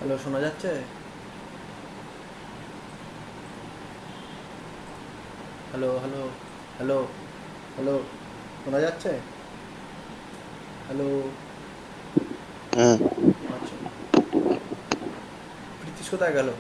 Hello, শোনা যাচ্ছে? Hello, hello, hello, hello, শোনা যাচ্ছে? হ্যালো। হ্যাঁ। আচ্ছা, প্রীতিশ কোথায় গেল?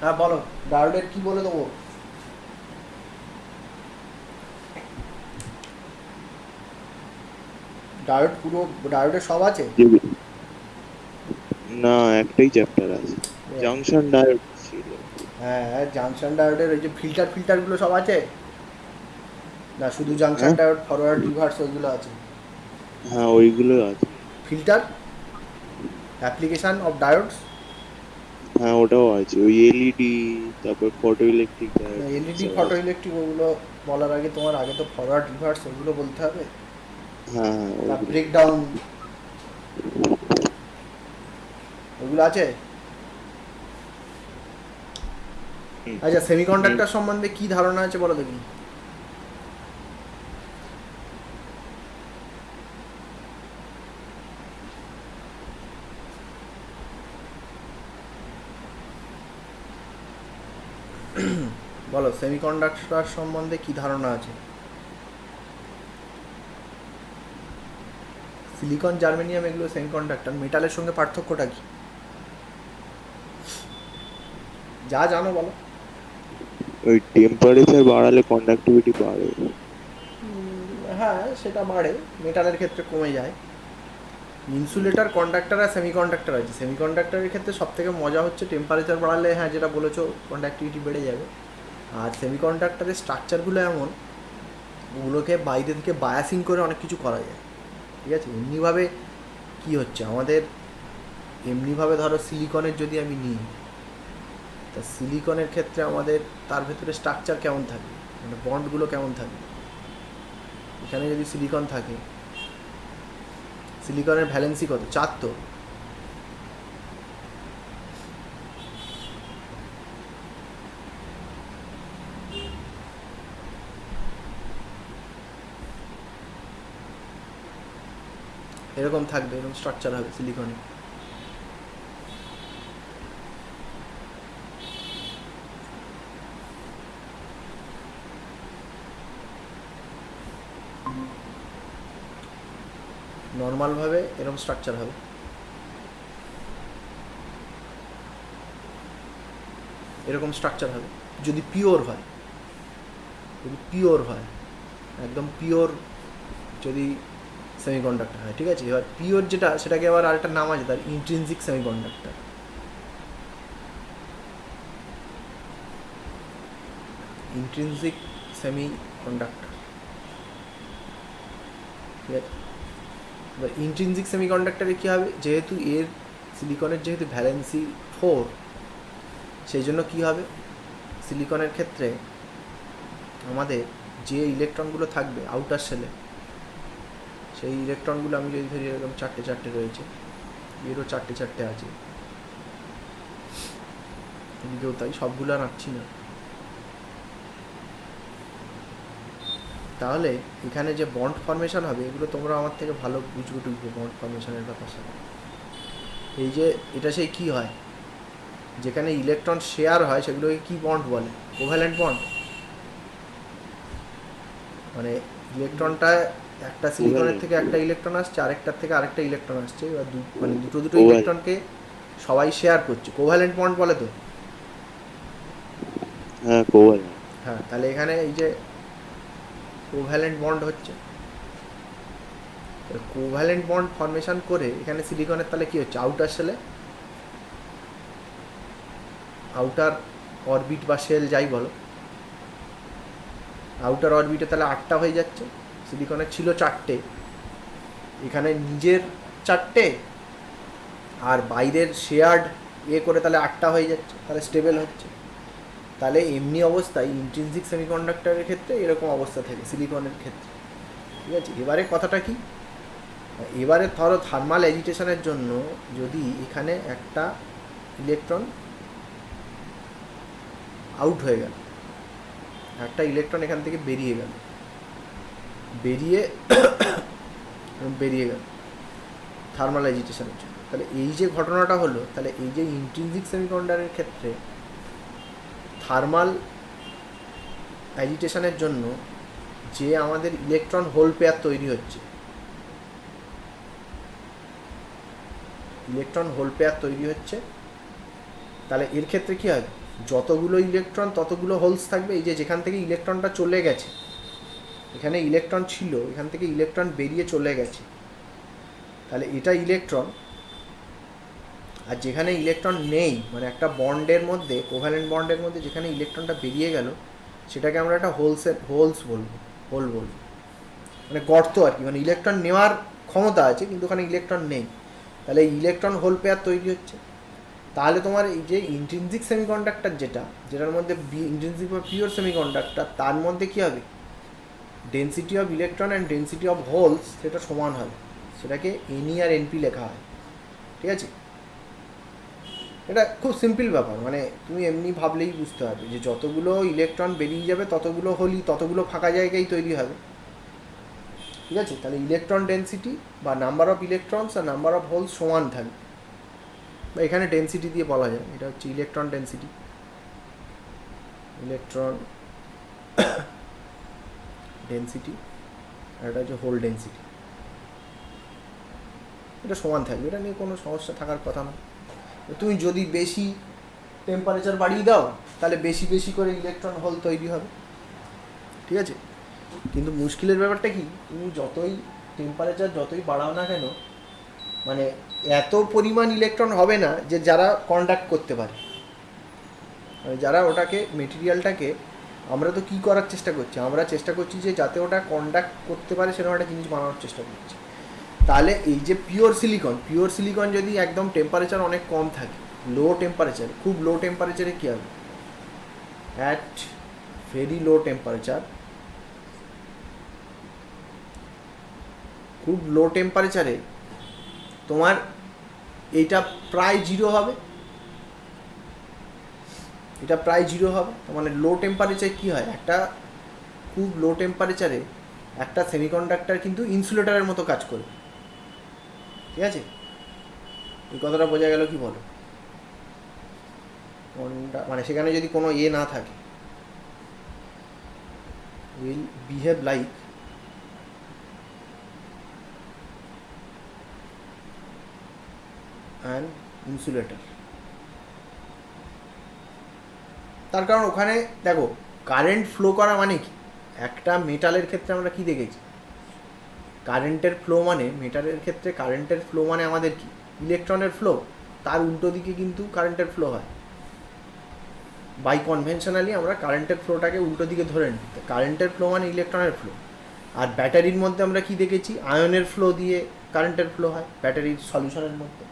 হ্যাঁ, বলো। ডায়োডের কি বলে দেবো? ডায়োড পুরো, ডায়োডের সব আছে? না, একটাই চ্যাপ্টার আছে। এ, জাংশন ডায়োড ছিল। হ্যাঁ হ্যাঁ, জাংশন ডায়োডের ওই যে ফিল্টার ফিল্টারগুলো সব আছে? না, শুধু জাংশন হ্যাঁ, ডায়োড, ফরওয়ার্ড রিভার্স ওইগুলো আছে? হ্যাঁ ওইগুলো আছে। Filter, application of diodes. হ্যাঁ ওটাও আছে, ওই এলইডি, তারপর ফটো ইলেকট্রিক ডায়োড এলইডি, সব ফটো আছে। ইলেকট্রিক, ওগুলো বলার আগে তোমার আগে তো ফরওয়ার্ড রিভার্স ওগুলো বলতে হবে। হ্যাঁ হ্যাঁ তা ওইগুলো। ব্রেকডাউন ওগুলো আছে? হুম, আচ্ছা, হুম। সেমিকন্ডাক্টর সম্বন্ধে কি ধারণা আছে বলো দেখি। বলো, সেমিকন্ডাক্টর সম্বন্ধে কি ধারণা আছে? সিলিকন, জার্মেনিয়াম এগুলো সেমিকন্ডাক্টর। মেটালের সঙ্গে পার্থক্যটা কি? যা জানো বলো। ওই টেম্পারেচার বাড়ালে কন্ডাক্টিভিটি বাড়ে। হ্যাঁ, সেটা বাড়ে। মেটালের ক্ষেত্রে কমে যায়। ইনসুলেটর, কন্ডাক্টর আর সেমিকন্ডাক্টর আছে। সেমিকন্ডাক্টরের ক্ষেত্রে সব থেকে মজা হচ্ছে টেম্পারেচার বাড়ালে, হ্যাঁ যেটা বলেছো, কন্ডাক্টিভিটি বেড়ে যাবে। আর সেমিকন্ডাক্টরের স্ট্রাকচারগুলো এমন, ওগুলোকে বাইরে থেকে বায়াসিং করে অনেক কিছু করা যায়। ঠিক আছে, এমনিভাবে কি হচ্ছে আমাদের, এমনিভাবে ধরো সিলিকনের যদি আমি নিই, তা সিলিকনের ক্ষেত্রে আমাদের তার ভেতরে স্ট্রাকচার কেমন থাকে, মানে বন্ডগুলো কেমন থাকে। এখানে যদি সিলিকন থাকে, সিলিকনের ভ্যালেন্সি কত, 4 তো? এরকম থাকবে, এরকম স্ট্রাকচার হবে সিলিকনে। নর্মালভাবে এরকম স্ট্রাকচার হবে, এরকম স্ট্রাকচার হবে যদি পিওর হয়। যদি পিওর হয়, একদম পিওর, যদি সেমিকন্ডাক্টর হয়। ঠিক আছে, এবার পিওর যেটা, সেটাকে আবার আরেকটা নাম আছে তার, ইন্ট্রিনসিক সেমিকন্ডাক্টর। Intrinsic semiconductor. ঠিক আছে, এবার ইন্ট্রিনসিক সেমিকন্ডাক্টরে কী হবে, যেহেতু এর সিলিকনের যেহেতু ভ্যালেন্সি 4, সেই জন্য কী হবে, সিলিকনের ক্ষেত্রে আমাদের যে ইলেকট্রনগুলো থাকবে আউটার সেলে, সেই ইলেকট্রনগুলো আমি যদি ধরি এরকম চারটে চারটে রয়েছে, এরও চারটে চারটে আছে, এদিকেও তাই, সবগুলো আর আঁকছি না। তাহলে এখানে যে বন্ড ফর্মেশন হবে, এগুলো তোমরা আমার থেকে ভালো বুঝবে টুকবে বন্ড ফর্মেশনের ব্যাপার স্যাপার। এই যে এটা সেই কী হয়, যেখানে ইলেকট্রন শেয়ার হয় সেগুলোকে কি বন্ড বলে? Covalent bond. মানে ইলেকট্রনটা, একটা সিলিকনের কোভ্যালেন্ট। থেকে একটা ইলেকট্রন আসছে, আরেকটার থেকে আরেকটা ইলেকট্রন আসছে, এবার মানে দুটো দুটো কোভ্যালেন্ট। ইলেকট্রনকে সবাই শেয়ার করছে, কোভ্যালেন্ট বন্ড বলে তো। হ্যাঁ কোভ্যালেন্ট। হ্যাঁ, তাহলে এখানে এই যে কোভ্যালেন্ট বন্ড হচ্ছে, কোভ্যালেন্ট বন্ড ফর্মেশন করে এখানে সিলিকনের তাহলে কী হচ্ছে, আউটার সেলে, আউটার অরবিট বা শেল যাই বলো, আউটার অরবিটে তাহলে 8টা হয়ে যাচ্ছে। সিলিকনের ছিল 4টে, এখানে নিজের 4টে, আর বাইরের শেয়ার্ড করে তাহলে 8টা হয়ে যাচ্ছে, তাহলে স্টেবল হচ্ছে। তাহলে এমনি অবস্থায় ইন্ট্রিনসিক সেমিকন্ডাক্টরের ক্ষেত্রে এরকম অবস্থা থাকে সিলিকনের ক্ষেত্রে, ঠিক আছে। এবারে কথাটা কি, এবারে ধরো থার্মাল অ্যাজিটেশনের জন্য যদি এখানে একটা ইলেকট্রন আউট হয়ে গেল, একটা ইলেকট্রন এখান থেকে বেরিয়ে গেল, বেরিয়ে গেল থার্মাল অ্যাজিটেশনের জন্য, তাহলে এই যে ঘটনাটা হলো, তাহলে এই যে ইন্ট্রিনসিক সেমিকন্ডাক্টরের ক্ষেত্রে থার্মাল অ্যাজিটেশনের জন্য যে আমাদের ইলেকট্রন হোল পেয়ার তৈরি হচ্ছে, ইলেকট্রন হোল পেয়ার তৈরি হচ্ছে, তাহলে এর ক্ষেত্রে কী হবে, যতগুলো ইলেকট্রন ততগুলো হোলস থাকবে। এই যে যেখান থেকে ইলেকট্রনটা চলে গেছে, এখানে ইলেকট্রন ছিল, এখান থেকে ইলেকট্রন বেরিয়ে চলে গেছে, তাহলে এটা ইলেকট্রন। আর যেখানে ইলেকট্রন নেই, মানে একটা বন্ডের মধ্যে, কোভ্যালেন্ট বন্ডের মধ্যে যেখানে ইলেকট্রনটা বেরিয়ে গেল, সেটাকে আমরা একটা হোল বলবো, মানে গর্ত আর কি, মানে ইলেকট্রন নেওয়ার ক্ষমতা আছে কিন্তু ওখানে ইলেকট্রন নেই, তাহলে ইলেকট্রন হোল পেয়ার তৈরি হচ্ছে। তাহলে তোমার এই যে ইন্ট্রিনসিক সেমিকন্ডাক্টর যেটার মধ্যে ইন্ট্রিনসিক বা পিওর সেমিকন্ডাক্টর, তার মধ্যে কী হবে, density of electron and density of holes সেটা সমান হবে, সেটাকে এনই আর এনপি লেখা হয়, ঠিক আছে। এটা খুব সিম্পল ব্যাপার, মানে তুমি এমনি ভাবলেই বুঝতে পারবে যে যতগুলো ইলেকট্রন বেরিয়ে যাবে ততগুলো হোলই, ততগুলো ফাঁকা জায়গায় তৈরি হবে, ঠিক আছে। তাহলে ইলেকট্রন ডেন্সিটি বা নাম্বার অফ ইলেকট্রনস আর নাম্বার অফ হোলস সমান থাকবে, বা এখানে ডেন্সিটি দিয়ে বলা যায়, এটা হচ্ছে ইলেকট্রন ডেন্সিটি, ইলেকট্রন ডেন্সিটি, আর এটা হচ্ছে হোল ডেন্সিটি, এটা সমান থাকবে, এটা নিয়ে কোনো সমস্যা থাকার কথা না। তুমি যদি বেশি টেম্পারেচার বাড়িয়ে দাও তাহলে বেশি বেশি করে ইলেকট্রন হোল তৈরি হবে, ঠিক আছে। কিন্তু মুশকিলের ব্যাপারটা কি, তুমি যতই টেম্পারেচার যতই বাড়াও না কেন, মানে এত পরিমাণ ইলেকট্রন হবে না যে যারা কন্ডাক্ট করতে পারে, মানে যারা ওটাকে মেটেরিয়ালটাকে, আমরা তো কী করার চেষ্টা করছি, আমরা চেষ্টা করছি যে যাতে ওটা কন্ডাক্ট করতে পারে সেরকম একটা জিনিস বানানোর চেষ্টা করছি। তাহলে এই যে পিওর সিলিকন যদি একদম টেম্পারেচার অনেক কম থাকে, লো টেম্পারেচার, খুব লো টেম্পারেচারে কী হবে, অ্যাট ভেরি লো টেম্পারেচার, খুব লো টেম্পারেচারে তোমার এইটা প্রায় জিরো হবে, এটা প্রায় জিরো হবে। মানে লো টেম্পারেচারে কী হয়, একটা খুব লো টেম্পারেচারে একটা সেমিকন্ডাক্টর কিন্তু ইনসুলেটরের মতো কাজ করবে, ঠিক আছে। এই কথাটা বোঝা গেল কি বলো, মানে সেখানে যদি কোনো না থাকে, will behave like an insulator. তার কারণ ওখানে দেখো কারেন্ট ফ্লো করা মানে কি, একটা মেটালের ক্ষেত্রে আমরা কি দেখেছি, কারেন্টের ফ্লো মানে, মেটালের ক্ষেত্রে কারেন্টের ফ্লো মানে আমাদের কি, ইলেকট্রনের ফ্লো, তার উল্টো দিকে কিন্তু কারেন্টের ফ্লো হয়। বাই কনভেনশনালি আমরা কারেন্টের ফ্লোটাকে উল্টো দিকে ধরে নিই, কারেন্টের ফ্লো মানে ইলেকট্রনের ফ্লো। আর ব্যাটারির মধ্যে আমরা কি দেখেছি, আয়নের ফ্লো দিয়ে কারেন্টের ফ্লো হয় ব্যাটারির সলিউশনের মধ্যে।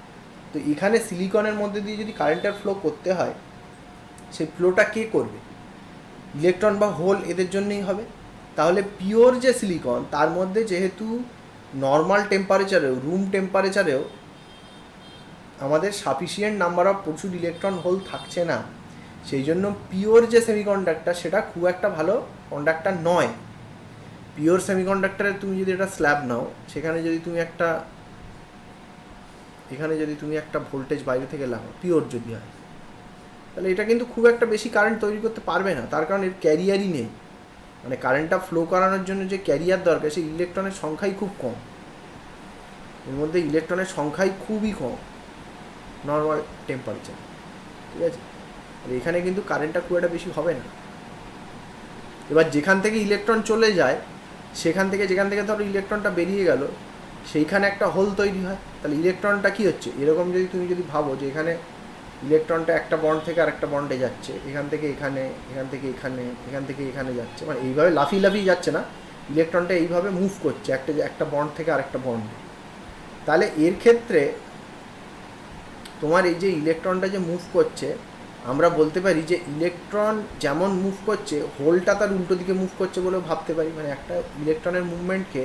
তো এখানে সিলিকনের মধ্যে দিয়ে যদি কারেন্টের ফ্লো করতে হয়, সেই ফ্লোটা কে করবে, ইলেকট্রন বা হোল এদের জন্যই হবে। তাহলে পিওর যে সিলিকন, তার মধ্যে যেহেতু নর্মাল টেম্পারেচারেও, রুম টেম্পারেচারেও আমাদের সাফিসিয়েন্ট নাম্বার অফ প্রচুর ইলেকট্রন হোল থাকছে না, সেই জন্য পিওর যে সেমিকন্ডাক্টর সেটা খুব একটা ভালো কন্ডাক্টর নয়। পিওর সেমিকন্ডাক্টরের তুমি যদি একটা স্ল্যাব নাও, সেখানে যদি তুমি একটা, এখানে যদি তুমি একটা ভোল্টেজ বাইরে থেকে লাগাও, পিওর যদি হয়, তাহলে এটা কিন্তু খুব একটা বেশি কারেন্ট তৈরি করতে পারবে না, তার কারণ এর ক্যারিয়ারই নেই। মানে কারেন্টটা ফ্লো করানোর জন্য যে ক্যারিয়ার দরকার, সেই ইলেকট্রনের সংখ্যাই খুব কম, এর মধ্যে ইলেকট্রনের সংখ্যাই খুবই কম নর্মাল টেম্পারেচার, ঠিক আছে। আর এখানে কিন্তু কারেন্টটা খুব একটা বেশি হবে না। এবার যেখান থেকে ইলেকট্রন চলে যায়, সেখান থেকে যেখান থেকে ধরো ইলেকট্রনটা বেরিয়ে গেল, সেইখানে একটা হোল তৈরি হয়, তাহলে ইলেকট্রনটা কী হচ্ছে, এরকম যদি তুমি যদি ভাবো যে এখানে ইলেকট্রনটা একটা বন্ড থেকে আরেকটা বন্ডে যাচ্ছে, এখান থেকে এখানে, এখান থেকে এখানে, এখান থেকে এখানে যাচ্ছে, মানে এইভাবে লাফিয়ে যাচ্ছে না, ইলেকট্রনটা এইভাবে মুভ করছে একটা বন্ড থেকে আরেকটা বন্ডে। তাহলে এর ক্ষেত্রে তোমার এই যে ইলেকট্রনটা যে মুভ করছে, আমরা বলতে পারি যে ইলেকট্রন যেমন মুভ করছে হোলটা তার উল্টো দিকে মুভ করছে বলেও ভাবতে পারি, মানে একটা ইলেকট্রনের মুভমেন্টকে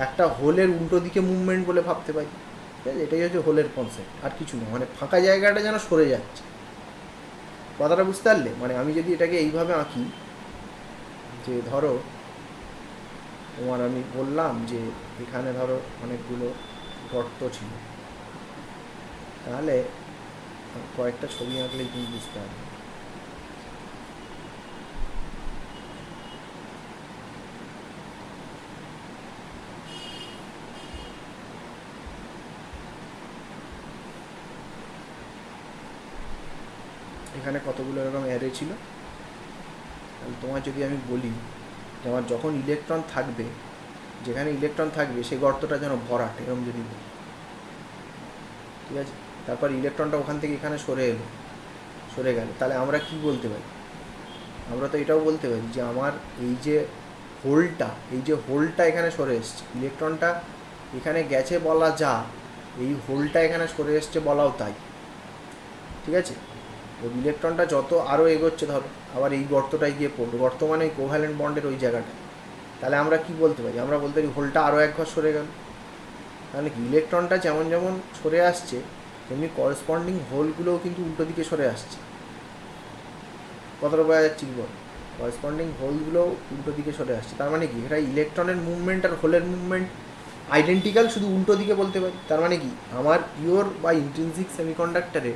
একটা হোলের উল্টো দিকে মুভমেন্ট বলে ভাবতে পারি। ঠিক আছে, এটাই হচ্ছে হোলের কনসেপ্ট, আর কিছু না। মানে ফাঁকা জায়গাটা যেন সরে যাচ্ছে, কথাটা বুঝতে পারলে? মানে আমি যদি এটাকে এইভাবে আঁকি, যে ধরো তোমার আমি বললাম যে এখানে ধরো অনেকগুলো গর্ত ছিল, তাহলে কয়েকটা ছবি আঁকলেই তুমি বুঝতে পারবে। এখানে কতগুলো এরকম অ্যারে ছিল। তাহলে তোমার যদি আমি বলি যে আমার যখন ইলেকট্রন থাকবে, যেখানে ইলেকট্রন থাকবে সেই গর্তটা যেন ভরাট, এরকম যদি বলি, ঠিক আছে, তারপর ইলেকট্রনটা ওখান থেকে এখানে সরে এলো, সরে গেল, তাহলে আমরা কি বলতে পারি? আমরা তো এটাও বলতে পারি যে আমার এই যে হোলটা, এই যে হোলটা এখানে সরে এসছে, ইলেকট্রনটা এখানে গেছে বলা যা, এই হোলটা এখানে সরে এসছে বলাও তাই। ঠিক আছে, ওই ইলেকট্রনটা যত আরও এগোচ্ছে, ধরো আবার এই গর্তটায় গিয়ে পড়লো, গর্ত মানে ওই কোভ্যালেন্ট বন্ডের ওই জায়গাটা, তাহলে আমরা কি বলতে পারি? আমরা বলতে পারি হোলটা আরও এক ঘর সরে গেল। তাহলে কি ইলেকট্রনটা যেমন যেমন সরে আসছে তেমনি করেসপন্ডিং হোলগুলোও কিন্তু উল্টো দিকে সরে আসছে। কতটা বোঝা যাচ্ছে কি বল? করেসপন্ডিং হোলগুলোও উল্টো দিকে সরে আসছে, তার মানে কি এটা ইলেকট্রনের মুভমেন্ট আর হোলের মুভমেন্ট আইডেন্টিক্যাল, শুধু উল্টো দিকে বলতে পারি। তার মানে কি আমার পিওর বা ইন্ট্রিনসিক সেমিকন্ডাক্টরে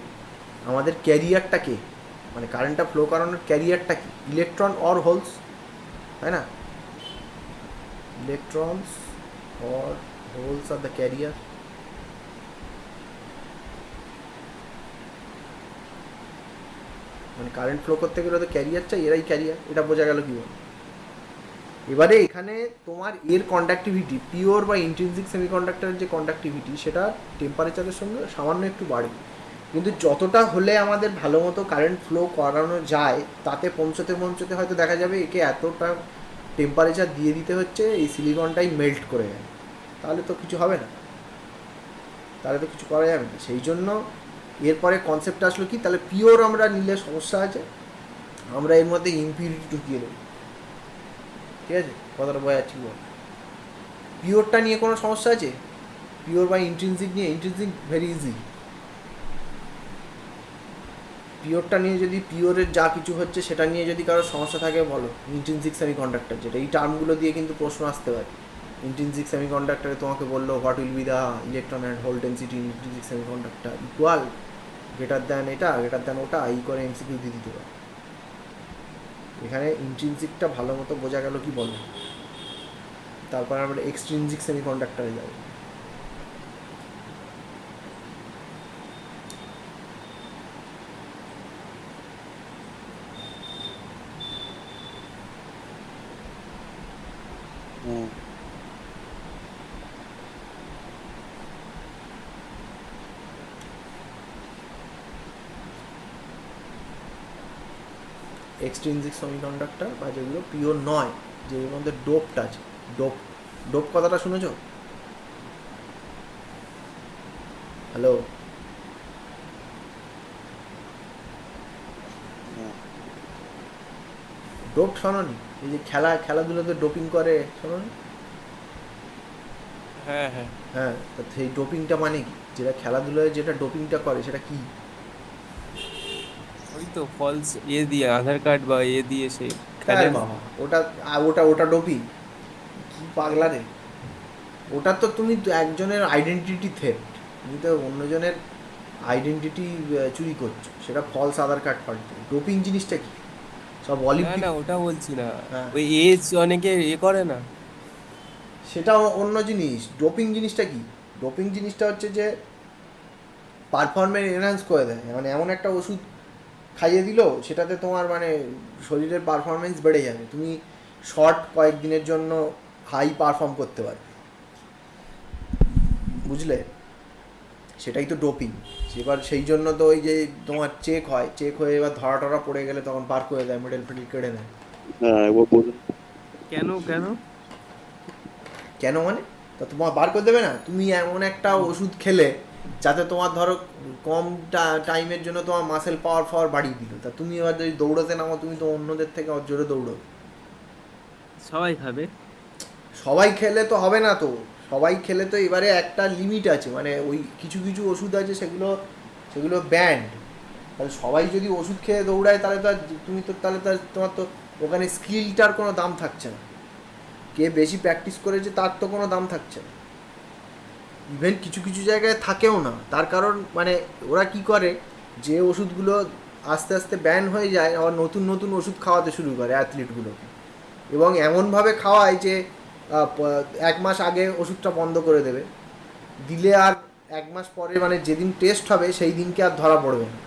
আমাদের ক্যারিয়ারটা কে, মানে কারেন্টটা ফ্লো করানোর ক্যারিয়ারটা কি? ইলেকট্রন অর হোলস, তাই না? Electrons or holes are the carrier. মানে কারেন্ট ফ্লো করতে গেলে তো ক্যারিয়ার চাই, এরাই ক্যারিয়ার, এটা বোঝা গেল কি বল? এবারে এখানে তোমার এর কন্ডাক্টিভিটি, পিওর বা ইন্ট্রিনসিক সেমিকন্ডাক্টরের যে কন্ডাক্টিভিটি, সেটা টেম্পারেচারের সঙ্গে সামান্য একটু বাড়বে, কিন্তু যতটা হলে আমাদের ভালো মতো কারেন্ট ফ্লো করানো যায় তাতে পৌঁছতে পৌঁছতে হয়তো দেখা যাবে একে এতটা টেম্পারেচার দিয়ে দিতে হচ্ছে এই সিলিকনটাই মেল্ট করে যায়, তাহলে তো কিছু হবে না, তাহলে তো কিছু করা যাবে না। সেই জন্য এরপরে কনসেপ্ট আসলো কি, তাহলে পিওর আমরা নিলে সমস্যা আছে, আমরা এর মধ্যে ইমপিউরিটি ঢুকিয়ে দেবো। ঠিক আছে, কথাটা বোঝা যাচ্ছি বল? পিওরটা নিয়ে কোনো সমস্যা আছে? পিওর বা ইন্ট্রিনসিক নিয়ে, ইন্ট্রিনসিক ভেরি ইজি। পিওরটা নিয়ে যদি, পিওরের যা কিছু হচ্ছে সেটা নিয়ে যদি কারোর সমস্যা থাকে বলো। ইন্ট্রিনসিক সেমিকন্ডাক্টর, যেটা এই টার্মগুলো দিয়ে কিন্তু প্রশ্ন আসতে পারে। ইন্ট্রিনসিক সেমিকন্ডাক্টরে তোমাকে বললো what will be the electron and hole density in intrinsic semiconductor equal greater than এটা, গ্রেটার দ্যান ওটা, এই করে এমসিকিউ দিয়ে দিতে পারে। এখানে ইন্ট্রিনসিকটা ভালো মতো বোঝা গেল কি বলো? তারপর আমরা এক্সট্রিনসিক সেমিকন্ডাক্টরে যাবো। হ্যাঁ, এক্সট্রিনসিক সেমিকন্ডাক্টর বা যেগুলো পিওর নয়, যেগুলোর মধ্যে ডোপটা আছে। ডোপ, ডোপ কথাটা শুনেছো? হ্যালো? হ্যাঁ, ডোপ শোনোনি? এই যে খেলাধুলোতে ডোপিং করে, শোনোনি? হ্যাঁ হ্যাঁ হ্যাঁ, তা সেই ডোপিংটা মানে কি? যেটা খেলাধুলায় যেটা ডোপিংটা করে সেটা কি? ওই তো ফলস দিয়ে আধার কার্ড বা দিয়ে সে খেলে হ্যাঁ না। বাবা, ওটা ওটা ওটা ডোপিং? কি পাগলা রে! ওটা তো তুমি তো একজনের আইডেন্টিটি থেফট, তুমি তো অন্যজনের আইডেন্টিটি চুরি করছো, সেটা ফলস আধার কার্ড পাল্টে। ডোপিং জিনিসটা কি? সব না অলিম্পিক। না, ওটা বলছি না। হ্যাঁ, ওই এজ অনেকে করে না। সেটা অন্য জিনিস। ডোপিং জিনিসটা কি? ডোপিং জিনিসটা হচ্ছে যে পারফরমেন্স এনহ্যান্স করে দেয়, মানে এমন একটা ওষুধ খাইয়ে দিল সেটাতে তোমার মানে শরীরের পারফরমেন্স বেড়ে যাবে, তুমি শর্ট কয়েকদিনের জন্য হাই পারফর্ম করতে পারবে, বুঝলে? সেটাই তো ডোপিং। এবার সেই জন্য তো ওই যে তোমার চেক হয়, চেক হয়ে এবার ধরা টরা পড়ে গেলে তখন বার করে দেয়, মেডেল ফেডেল কেড়ে নেয়। হ্যাঁ, একবার বলুন। কেন কেন? কেন মানে? তা তোমার বার করে দেবে না? তুমি এমন একটা ওষুধ খেলে যাতে তোমার ধরো কম টাইমের জন্য তোমার মাসেল পাওয়ার বাড়িয়ে দিল, তা তুমি এবার যদি দৌড়াতে নামো তুমি তো অন্যদের থেকে জোরে দৌড়ো। সবাই খাবে। সবাই খেলে তো হবে না তো, সবাই খেলে তো এবারে একটা লিমিট আছে, মানে ওই কিছু কিছু ওষুধ আছে সেগুলো সেগুলো ব্যান্ড। তাহলে সবাই যদি ওষুধ খেয়ে দৌড়ায় তাহলে তো তুমি তো তাহলে তো তোমার তো ওখানে স্কিলটার কোনো দাম থাকছে না, কে বেশি প্র্যাকটিস করেছে তার তো কোনো দাম থাকছে না। ইভেন কিছু কিছু জায়গায় থাকেও না, তার কারণ মানে ওরা কি করে, যে ওষুধগুলো আস্তে আস্তে ব্যান হয়ে যায় আবার নতুন নতুন ওষুধ খাওয়াতে শুরু করে অ্যাথলিটগুলোকে, এবং এমনভাবে খাওয়ায় যে 1 মাস আগে ওষুধটা বন্ধ করে দেবে, দিলে আর 1 মাস পরে মানে যেদিন টেস্ট হবে সেই দিনকে আর ধরা পড়বে না।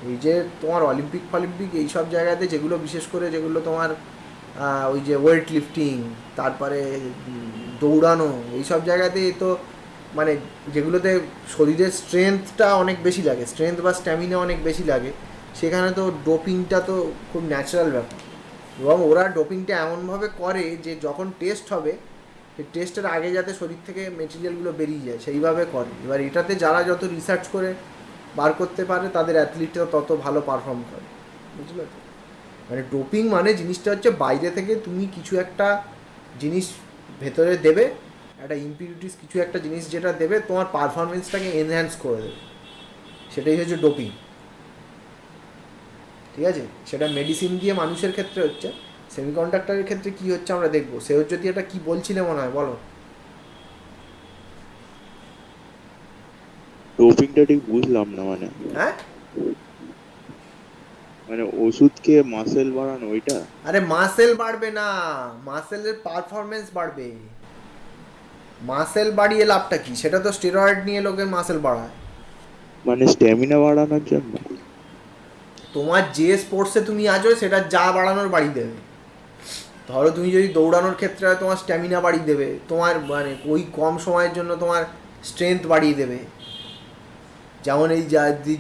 এই যে তোমার অলিম্পিক ফলিম্পিক এইসব জায়গাতে যেগুলো বিশেষ করে যেগুলো তোমার ওই যে ওয়েট লিফটিং, তারপরে দৌড়ানো, এইসব জায়গাতে তো মানে যেগুলোতে শরীরের স্ট্রেংথটা অনেক বেশি লাগে, স্ট্রেংথ বা স্ট্যামিনা অনেক বেশি লাগে, সেখানে তো ডোপিংটা তো খুব ন্যাচারাল ব্যাপার। এবং ওরা ডোপিংটা এমনভাবে করে যে যখন টেস্ট হবে সেই টেস্টের আগে যাতে শরীর থেকে মেটেরিয়ালগুলো বেরিয়ে যায় সেইভাবে করে। এবার এটাতে যারা যত রিসার্চ করে বার করতে পারে তাদের অ্যাথলিটরা তত ভালো পারফর্ম করে, বুঝলে তো? মানে ডোপিং মানে জিনিসটা হচ্ছে বাইরে থেকে তুমি কিছু একটা জিনিস ভেতরে দেবে, একটা ইম্পিউরিটিস কিছু একটা জিনিস যেটা দেবে তোমার পারফরমেন্সটাকে এনহ্যান্স করে দেবে, সেটাই হচ্ছে ডোপিং। ঠিক আছে, সেটা মেডিসিন দিয়ে মানুষের ক্ষেত্রে হচ্ছে, সেমিকন্ডাক্টরের ক্ষেত্রে কি হচ্ছে আমরা দেখবো। সে হচ্ছে যদি এটা কি বলছিলে মনে হয় বলো। ডোপিংটা ঠিক বুঝলাম না, মানে হ্যাঁ, মানে ওষুধ খেয়ে মাসেল বাড়ানো ওইটা? আরে মাসেল বাড়বে না, মাসেলের পারফরমেন্স বাড়বে। মাসেল বাড়িয়ে লাভটা কি, সেটা তো স্টেরয়েড নিয়ে লোকে মাসেল বাড়ায়। মানে স্ট্যামিনা বাড়ানোর জন্য? তোমার যে স্পোর্টসে তুমি আছো সেটা যা বাড়ানোর বাড়িয়ে দেবে। ধরো তুমি যদি দৌড়ানোর ক্ষেত্রে হয় তোমার স্ট্যামিনা বাড়িয়ে দেবে, তোমার মানে ওই কম সময়ের জন্য তোমার স্ট্রেংথ বাড়িয়ে দেবে। যেমন এই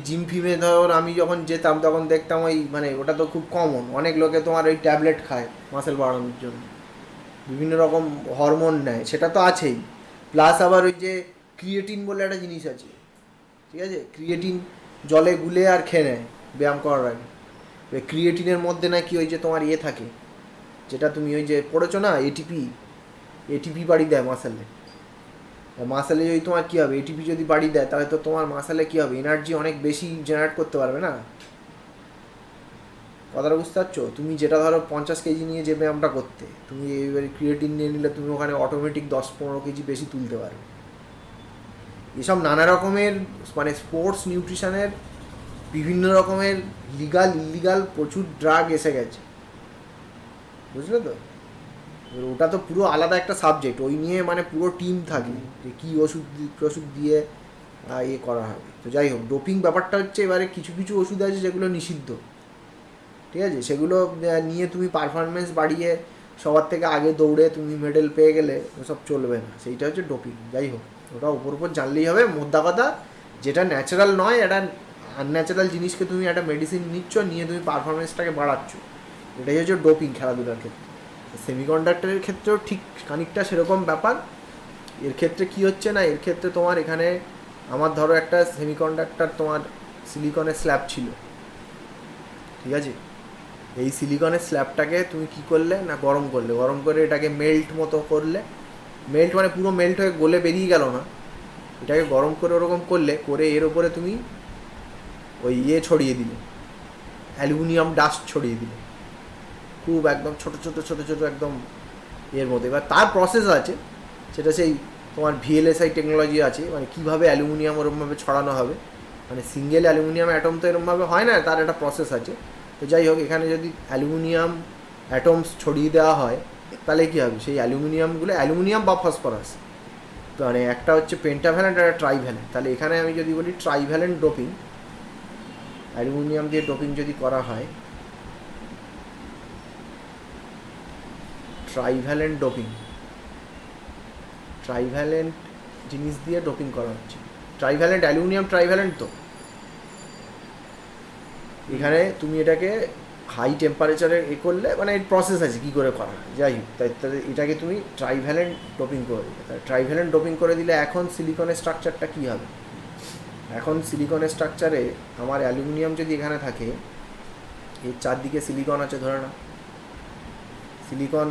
জিম ফিমে ধর আমি যখন যেতাম তখন দেখতাম ওই মানে ওটা তো খুব কমন, অনেক লোকে তোমার ওই ট্যাবলেট খায় মাসেল বাড়ানোর জন্য, বিভিন্ন রকম হরমোন নেয়, সেটা তো আছেই। প্লাস আবার ওই যে ক্রিয়েটিন বলে একটা জিনিস আছে, ঠিক আছে, ক্রিয়েটিন জলে গুলে আর খেয়ে নেয় ব্যায়াম করার আগে। ওই ক্রিয়েটিনের মধ্যে নাকি ওই যে তোমার ইয়ে থাকে, যেটা তুমি ওই যে পড়েছো না এটিপি, এটিপি বাড়ি দেয় মাসেলে। মাসেলে যদি তোমার কী হবে, এটিপি যদি বাড়ি দেয় তাহলে তো তোমার মাসেলে কী হবে, এনার্জি অনেক বেশি জেনারেট করতে পারবে না। কথাটা বুঝতে পারছো? তুমি যেটা ধরো 50 কেজি নিয়ে যে ব্যায়ামটা করতে, তুমি এইবারে ক্রিয়েটিন নিয়ে নিলে তুমি ওখানে অটোমেটিক 10-15 কেজি বেশি তুলতে পারবে। এসব নানা রকমের মানে স্পোর্টস নিউট্রিশনের বিভিন্ন রকমের লিগাল ইলিগাল প্রচুর ড্রাগ এসে গেছে, বুঝলে তো? এবার ওটা তো পুরো আলাদা একটা সাবজেক্ট, ওই নিয়ে মানে পুরো টিম থাকে যে কী ওষুধ ওষুধ দিয়ে ইয়ে করা হবে। তো যাই হোক, ডোপিং ব্যাপারটা হচ্ছে এবারে কিছু কিছু ওষুধ আছে যেগুলো নিষিদ্ধ, ঠিক আছে, সেগুলো নিয়ে তুমি পারফরমেন্স বাড়িয়ে সবার থেকে আগে দৌড়ে তুমি মেডেল পেয়ে গেলে ওসব চলবে না, সেইটা হচ্ছে ডোপিং। যাই হোক, ওটা উপর উপর জানলেই হবে। মোদ্দা কথা, যেটা ন্যাচারাল নয়, এটা আনন্যাচারাল জিনিসকে তুমি একটা মেডিসিন নিচ্ছ, নিয়ে তুমি পারফরমেন্সটাকে বাড়াচ্ছ, এটাই হচ্ছে ডোপিং খেলাধুলার ক্ষেত্রে। সেমিকন্ডাক্টরের ক্ষেত্রেও ঠিক খানিকটা সেরকম ব্যাপার। এর ক্ষেত্রে কি হচ্ছে না, এর ক্ষেত্রে তোমার এখানে আমার ধরো একটা সেমিকন্ডাক্টর তোমার সিলিকনের স্ল্যাব ছিল, ঠিক আছে, এই সিলিকনের স্ল্যাবটাকে তুমি কি করলে না গরম করলে, গরম করে এটাকে মেল্ট মতো করলে, মেল্ট মানে পুরো মেল্ট হয়ে গলে বেরিয়ে গেল না, এটাকে গরম করে ওরকম করলে, করে এর ওপরে তুমি ওই ইয়ে ছড়িয়ে দিলে, অ্যালুমিনিয়াম ডাস্ট ছড়িয়ে দিলে, খুব একদম ছোটো ছোটো ছোটো ছোটো একদম এর মধ্যে। এবার তার প্রসেস আছে, সেটা সেই তোমার ভিএলএসআই টেকনোলজি আছে, মানে কীভাবে অ্যালুমিনিয়াম ওরমভাবে ছড়ানো হবে, মানে সিঙ্গেল অ্যালুমিনিয়াম অ্যাটম তো এরমভাবে হয় না, তার একটা প্রসেস আছে। তো যাই হোক, এখানে যদি অ্যালুমিনিয়াম অ্যাটমস ছড়িয়ে দেওয়া হয় তাহলে কী হবে, সেই অ্যালুমিনিয়ামগুলো অ্যালুমিনিয়াম বা ফসফরাস, মানে একটা হচ্ছে পেন্টাভ্যালেন্ট আর একটা ট্রাইভ্যালেন্ট। তাহলে এখানে আমি যদি বলি ট্রাইভ্যালেন্ট ডোপিং, অ্যালুমিনিয়াম দিয়ে ডোপিং যদি করা হয়, ট্রাইভ্যালেন্ট ডোপিং, ট্রাইভ্যালেন্ট জিনিস দিয়ে ডোপিং করা হচ্ছে, ট্রাইভ্যালেন্ট অ্যালুমিনিয়াম ট্রাইভ্যালেন্ট। তো এখানে তুমি এটাকে হাই টেম্পারেচারে এ করলে মানে এর প্রসেস আছে কী করে করা হয়। যাই হোক, তাই এটাকে তুমি ট্রাইভ্যালেন্ট ডোপিং করে দিলে। তাই ট্রাইভ্যালেন্ট ডোপিং করে দিলে এখন সিলিকনের স্ট্রাকচারটা কী হবে? এখন সিলিকনের স্ট্রাকচারে আমার অ্যালুমিনিয়াম যদি এখানে থাকে, এর চারদিকে সিলিকন আছে ধরে না, সিলিকন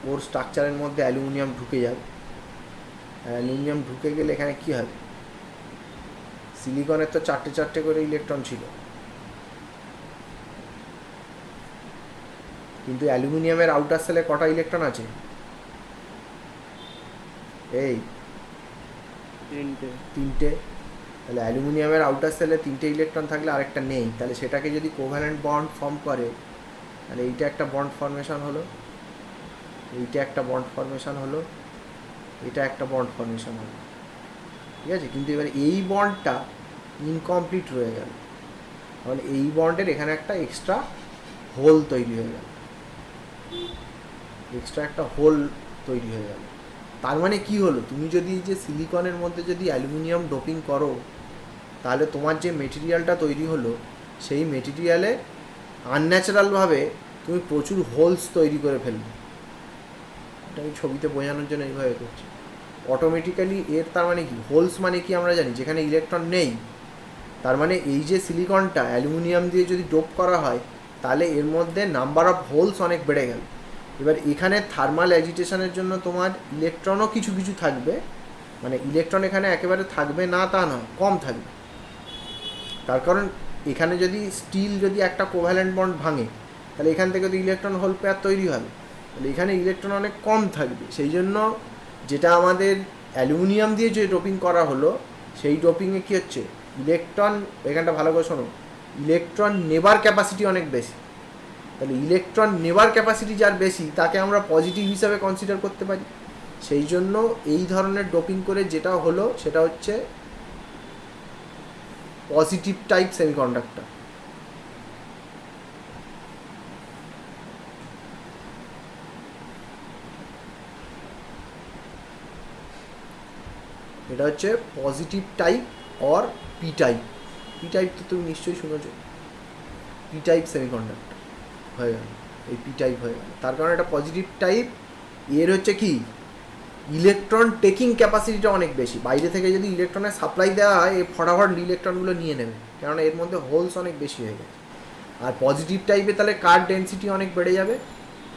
ওর স্ট্রাকচারের মধ্যে অ্যালুমিনিয়াম ঢুকে যাবে। অ্যালুমিনিয়াম ঢুকে গেলে এখানে কী হবে? সিলিকনের তো চারটে চারটে করে ইলেকট্রন ছিল, কিন্তু অ্যালুমিনিয়ামের আউটার সেলে কটা ইলেকট্রন আছে? এই 3টে। তাহলে অ্যালুমিনিয়ামের আউটার সেলে 3টে ইলেকট্রন থাকলে আরেকটা নেই, তাহলে সেটাকে যদি কোভ্যালেন্ট বন্ড ফর্ম করে, তাহলে এইটা একটা বন্ড ফর্মেশন হলো, এইটা একটা বন্ড ফর্মেশন হলো, এটা একটা বন্ড ফর্মেশন হলো, ঠিক আছে। কিন্তু এবার এই বন্ডটা ইনকমপ্লিট রয়ে গেল, তাহলে এই বন্ডের এখানে একটা এক্সট্রা হোল তৈরি হয়ে গেল, এক্সট্রা একটা হোল তৈরি হয়ে গেল। তার মানে কি হলো? তুমি যদি যে সিলিকনের মধ্যে যদি অ্যালুমিনিয়াম ডোপিং করো, তাহলে তোমার যে মেটেরিয়ালটা তৈরি হলো, সেই মেটেরিয়ালে আনন্যাচারালভাবে তুমি প্রচুর হোলস তৈরি করে ফেলবে। এটা আমি ছবিতে বোঝানোর জন্য এইভাবে করছি। অটোমেটিক্যালি এর তার মানে কি, হোলস মানে কি আমরা জানি, যেখানে ইলেকট্রন নেই। তার মানে এই যে সিলিকনটা অ্যালুমিনিয়াম দিয়ে যদি ডোপ করা হয়, তাহলে এর মধ্যে নাম্বার অফ হোলস অনেক বেড়ে গেল। এবার এখানে থার্মাল অ্যাজিটেশনের জন্য তোমার ইলেকট্রনও কিছু কিছু থাকবে, মানে ইলেকট্রন এখানে একেবারে থাকবে না তা নয়, কম থাকবে। তার কারণ এখানে যদি স্টিল যদি একটা কোভ্যালেন্ট বন্ড ভাঙে, তাহলে এখান থেকে তো ইলেকট্রন হোল পেয়ার তৈরি হবে, তাহলে এখানে ইলেকট্রন অনেক কম থাকবে। সেই জন্য যেটা আমাদের অ্যালুমিনিয়াম দিয়ে যে ডোপিং করা হলো, সেই ডোপিংয়ে কী হচ্ছে, ইলেকট্রন, এখানটা ভালো করে শোনো, ইলেকট্রন নেবার ক্যাপাসিটি অনেক বেশি। তাহলে ইলেকট্রন নেবার ক্যাপাসিটি যার বেশি, তাকে আমরা পজিটিভ হিসাবে কনসিডার করতে পারি। সেই জন্য এই ধরনের ডোপিং করে যেটা হলো সেটা হচ্ছে পজিটিভ টাইপ সেমিকন্ডাক্টর। এটা হচ্ছে positive type or P type. P type তো তুমি নিশ্চয়ই শুনেছো, পি টাইপ সেমিকন্ডাক্টর হয়ে গেল, এই পি টাইপ হয়ে গেল। তার কারণ এটা পজিটিভ টাইপ, এর হচ্ছে কি, ইলেকট্রন টেকিং ক্যাপাসিটিটা অনেক বেশি। বাইরে থেকে যদি ইলেকট্রনের সাপ্লাই দেওয়া হয়, এই ফটাফট ইলেকট্রনগুলো নিয়ে নেবে, কারণ এর মধ্যে হোলস অনেক বেশি হয়ে গেছে। আর পজিটিভ টাইপে তাহলে কার ডেন্সিটি অনেক বেড়ে যাবে,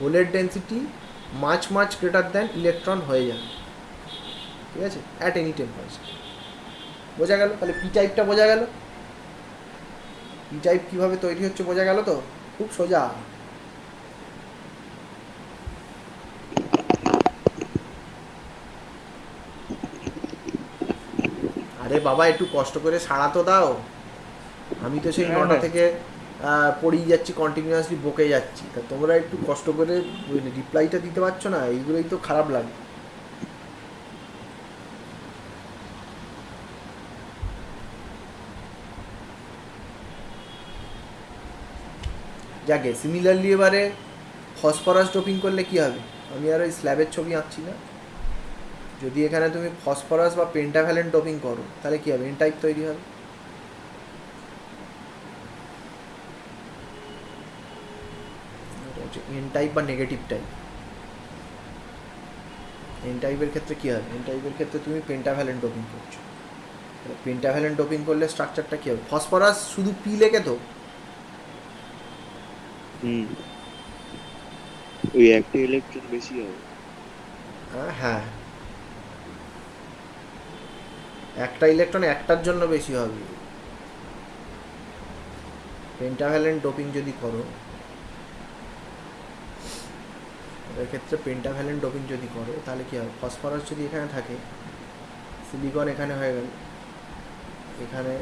হোলের density much much greater than electron হয়ে যাবে, ঠিক আছে, অ্যাট এনি টেম্পারেচার। বোঝা গেল? তাহলে পি টাইপটা বোঝা গেল, পি টাইপ কীভাবে তৈরি হচ্ছে বোঝা গেল তো, খুব সোজা। আরে বাবা, একটু কষ্ট করে সাড়া তো দাও। আমি তো সেই 9টা থেকে পড়েই যাচ্ছি, কন্টিনিউয়াসলি বকে যাচ্ছি, তা তোমরা একটু কষ্ট করে রিপ্লাইটা দিতে পারছো না, এইগুলোই তো খারাপ লাগে। যাকে সিমিলারলি এবারে ফসফরাস ডোপিং করলে কি হবে? আমি আর ওই স্ল্যাবের ছবি আঁকছি না। যদি এখানে তুমি ফসফরাস বা পেন্টাভ্যালেন্ট ডোপিং করো, তাহলে কি হবে? এন টাইপ তৈরি হবে। এন টাইপ বা নেগেটিভ টাইপ। এন টাইপের ক্ষেত্রে কী হবে? এন টাইপের ক্ষেত্রে তুমি পেন্টাভ্যালেন্ট ডোপিং করছো। পেন্টাভ্যালেন্ট ডোপিং করলে স্ট্রাকচারটা কী হবে? ফসফরাস শুধু পি লেগে তো, ওই একটা ইলেকট্রন বেশি হবে। হ্যাঁ, একটা ইলেকট্রন একটার জন্য বেশি হবে। পেন্টাভ্যালেন্ট ডোপিং যদি করো, এর ক্ষেত্রে পেন্টাভ্যালেন্ট ডোপিং যদি করো, তাহলে কী হবে? ফসফরাস যদি এখানে থাকে, সিলিকন এখানে হয়ে গেল, এখানে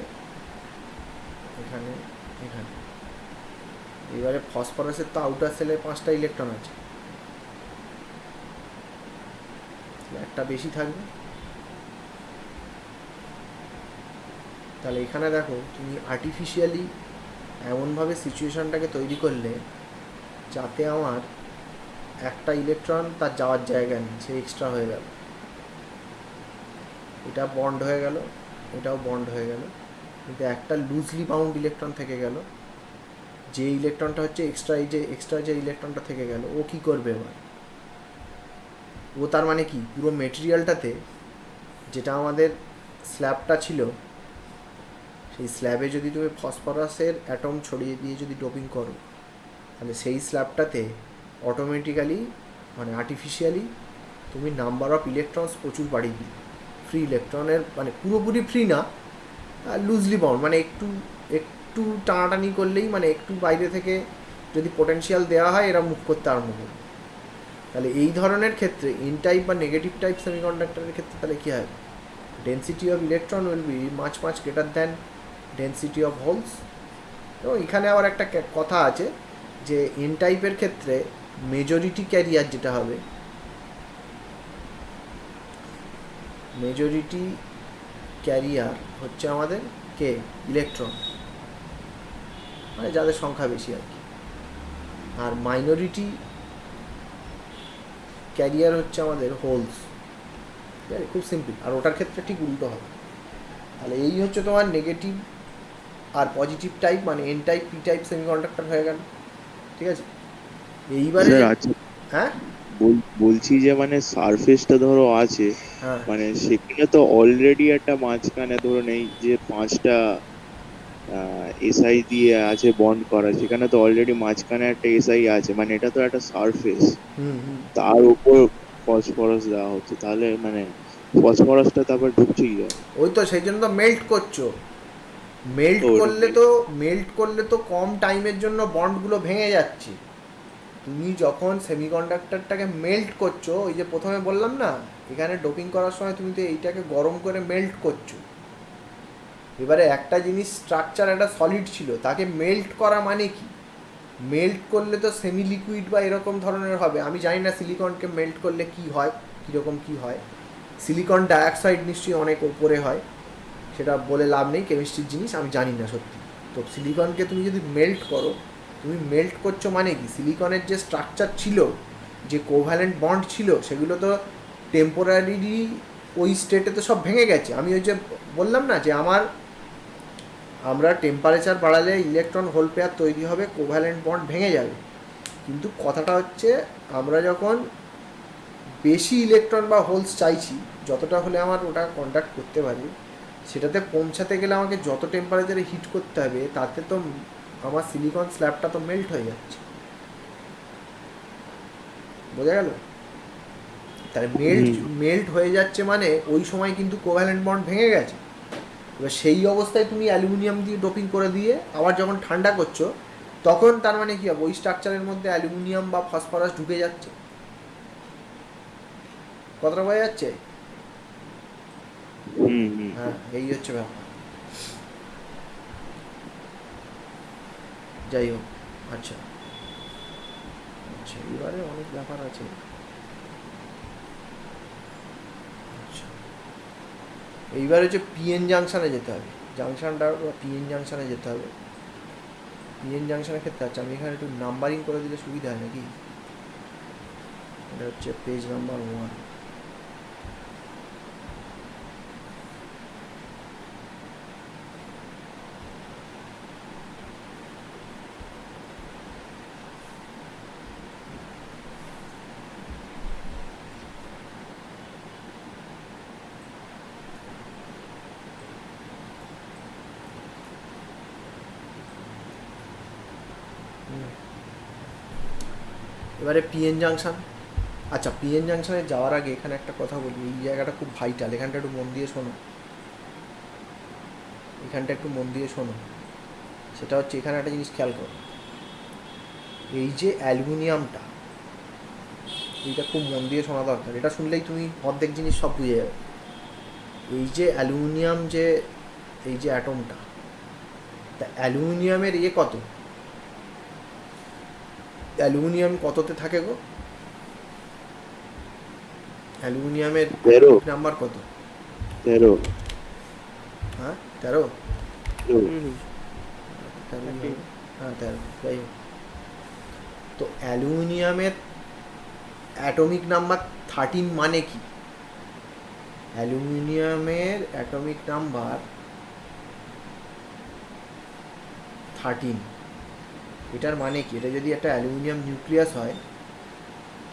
এখানে এখানে। এবারে ফসফরাসের তো আউটার সেলে 5টা ইলেকট্রন আছে, একটা বেশি থাকবে। তাহলে এখানে দেখো, তুমি আর্টিফিশিয়ালি এমনভাবে সিচুয়েশানটাকে তৈরি করলে যাতে আমার একটা ইলেকট্রন তার যাওয়ার জায়গা নেই, সে এক্সট্রা হয়ে গেল। এটা বন্ড হয়ে গেল, এটাও বন্ড হয়ে গেল, কিন্তু একটা লুজলি বাউন্ড ইলেকট্রন থেকে গেল, যে ইলেকট্রনটা হচ্ছে এক্সট্রা যে ইলেকট্রনটা থেকে গেল, ও কি করবে এবার? ও তার মানে কি, পুরো মেটেরিয়ালটাতে যেটা আমাদের স্ল্যাবটা ছিল, সেই স্ল্যাবে যদি তুমি ফসফরাসের অ্যাটম ছড়িয়ে দিয়ে যদি ডোপিং করো, তাহলে সেই স্ল্যাবটাতে অটোমেটিক্যালি মানে আর্টিফিশিয়ালি তুমি নাম্বার অফ ইলেকট্রনস প্রচুর বাড়িয়ে দিলে। ফ্রি ইলেকট্রনের মানে পুরোপুরি ফ্রি না, লুজলি বাউন্ড, মানে একটু একটু টানাটানি করলেই, মানে একটু বাইরে থেকে যদি পোটেনশিয়াল দেওয়া হয় এরা মুভ করতে আরম্ভ করবে। তাহলে এই ধরনের ক্ষেত্রে এন টাইপ বা নেগেটিভ টাইপ সেমিকন্ডাক্টরের ক্ষেত্রে তাহলে কী হয়? Density of electron will be much much greater than density of holes. এবং এখানে আবার একটা কথা আছে যে এন টাইপের ক্ষেত্রে মেজরিটি ক্যারিয়ার যেটা হবে, মেজরিটি ক্যারিয়ার হচ্ছে আমাদের কে? ইলেকট্রন, মানে যাদের সংখ্যা বেশি আর কি। আর মাইনরিটি ক্যারিয়ার হচ্ছে আমাদের হোলস। ঠিক আছে, খুব সিম্পল। আর ওটার ক্ষেত্রে ঠিক উল্টো হবে। তাহলে এই হচ্ছে তোমার নেগেটিভ আর পজিটিভ টাইপ, মানে N type P type semiconductor হয়ে গেল। ঠিক আছে, এইবারে স্যার আচ্ছা, হ্যাঁ বলছি যে মানে সারফেসটা ধরো আছে, হ্যাঁ মানে সেখানে তো অলরেডি একটা মাঝখানে ধরুন এই যে 5টা এসআই দিয়ে আছে বন্ড করা, সেখানে তো অলরেডি মাঝখানে একটা এসআই আছে, মানে এটা তো একটা সারফেস, হুম হুম তার উপর ফসফরাস দেওয়া হচ্ছে, তাহলে মানে ফসফরাসটা তারপর ঢুকছে কি যায়? ওই তো সেই জন্য তো মেল্ট করছো। তো ওটা মেল্ট করলে তো কম টাইমের জন্য বন্ডগুলো ভেঙে যাচ্ছে। তুমি যখন সেমিকন্ডাক্টরটাকে মেল্ট করছো, ওই যে প্রথমে বললাম না, এখানে ডোপিং করার সময় তুমি তো এইটাকে গরম করে মেল্ট করছো। এবারে একটা জিনিস স্ট্রাকচার একটা সলিড ছিল, তাকে মেল্ট করা মানে কি? মেল্ট করলে তো সেমি লিকুইড বা এরকম ধরনের হবে। আমি জানি না সিলিকনকে মেল্ট করলে কি হয়, কীরকম কি হয়। সিলিকন ডাইঅক্সাইড নিশ্চয়ই অনেক ওপরে হয়, সেটা বলে লাভ নেই, কেমিস্ট্রির জিনিস আমি জানি না সত্যি। তো সিলিকনকে তুমি যদি মেল্ট করো, তুমি মেল্ট করছো মানে কি? সিলিকনের যে স্ট্রাকচার ছিল, যে কোভ্যালেন্ট বন্ড ছিল, সেগুলো তো টেম্পোরারিলি ওই স্টেটে তো সব ভেঙে গেছে। আমি ওই যে বললাম না যে আমরা টেম্পারেচার বাড়ালে ইলেকট্রন হোল পেয়ার তৈরি হবে, কোভ্যালেন্ট বন্ড ভেঙে যাবে। কিন্তু কথাটা হচ্ছে, আমরা যখন বেশি ইলেকট্রন বা হোলস চাইছি, যতটা হলে আমার ওটা কন্ডাক্ট করতে পারি, সেটাতে পৌঁছাতে গেলে আমাকে যত টেম্পারেচারে হিট করতে হবে, তাতে তো আমার সিলিকন স্ল্যাবটা তো মেল্ট হয়ে যাচ্ছে। বোঝা গেল? তাহলে মেল্ট হয়ে যাচ্ছে মানে ওই সময় কিন্তু কোভ্যালেন্ট বন্ড ভেঙে গেছে। এবার সেই অবস্থায় তুমি অ্যালুমিনিয়াম দিয়ে ডোপিং করে দিয়ে আবার যখন ঠান্ডা করছো, তখন তার মানে কী হবে? ওই স্ট্রাকচারের মধ্যে অ্যালুমিনিয়াম বা ফসফরাস ঢুকে যাচ্ছে। কতটা বোঝা যাচ্ছে? হুম হুম হ্যাঁ, এই হচ্ছে ব্যাপার। যাই হোক, আচ্ছা আচ্ছা, এবারে অনেক ব্যাপার আছে। আচ্ছা, এইবার হচ্ছে পিএন জাংশনে যেতে হবে। জাংশনটা পিএন জাংশনে যেতে হবে। পিএন জাংশনের ক্ষেত্রে আচ্ছা, আমি এখানে একটু নাম্বারিং করে দিলে সুবিধা হয় নাকি? এটা হচ্ছে পেজ নাম্বার 1। এবারে পিএন জাংশন। আচ্ছা, পিএন জাংশনে যাওয়ার আগে এখানে একটা কথা বলি, এই জায়গাটা খুব ভাইটাল, এখানটা একটু মন দিয়ে শোনো। এখানটা একটু মন দিয়ে শোনো। সেটা হচ্ছে, এখানে একটা জিনিস খেয়াল করো, এই যে অ্যালুমিনিয়ামটা, এইটা খুব মন দিয়ে শোনা দরকার। এটা শুনলেই তুমি অর্ধেক জিনিস সব বুঝে যাবে। এই যে অ্যালুমিনিয়াম, যে এই যে অ্যাটমটা, তা অ্যালুমিনিয়ামের কত? অ্যালুমিনিয়াম কততে থাকে গো? অ্যালুমিনিয়ামের 13 নাম্বার কত? 13 হ্যাঁ, 13। 13। হুম 13, হ্যাঁ 13, যাই হোক। তো অ্যালুমিনিয়ামের অ্যাটমিক নাম্বার 13 মানে কি? অ্যালুমিনিয়ামের অ্যাটমিক নাম্বার 13। এটার মানে কি, এটা যদি একটা অ্যালুমিনিয়াম নিউক্লিয়াস হয়,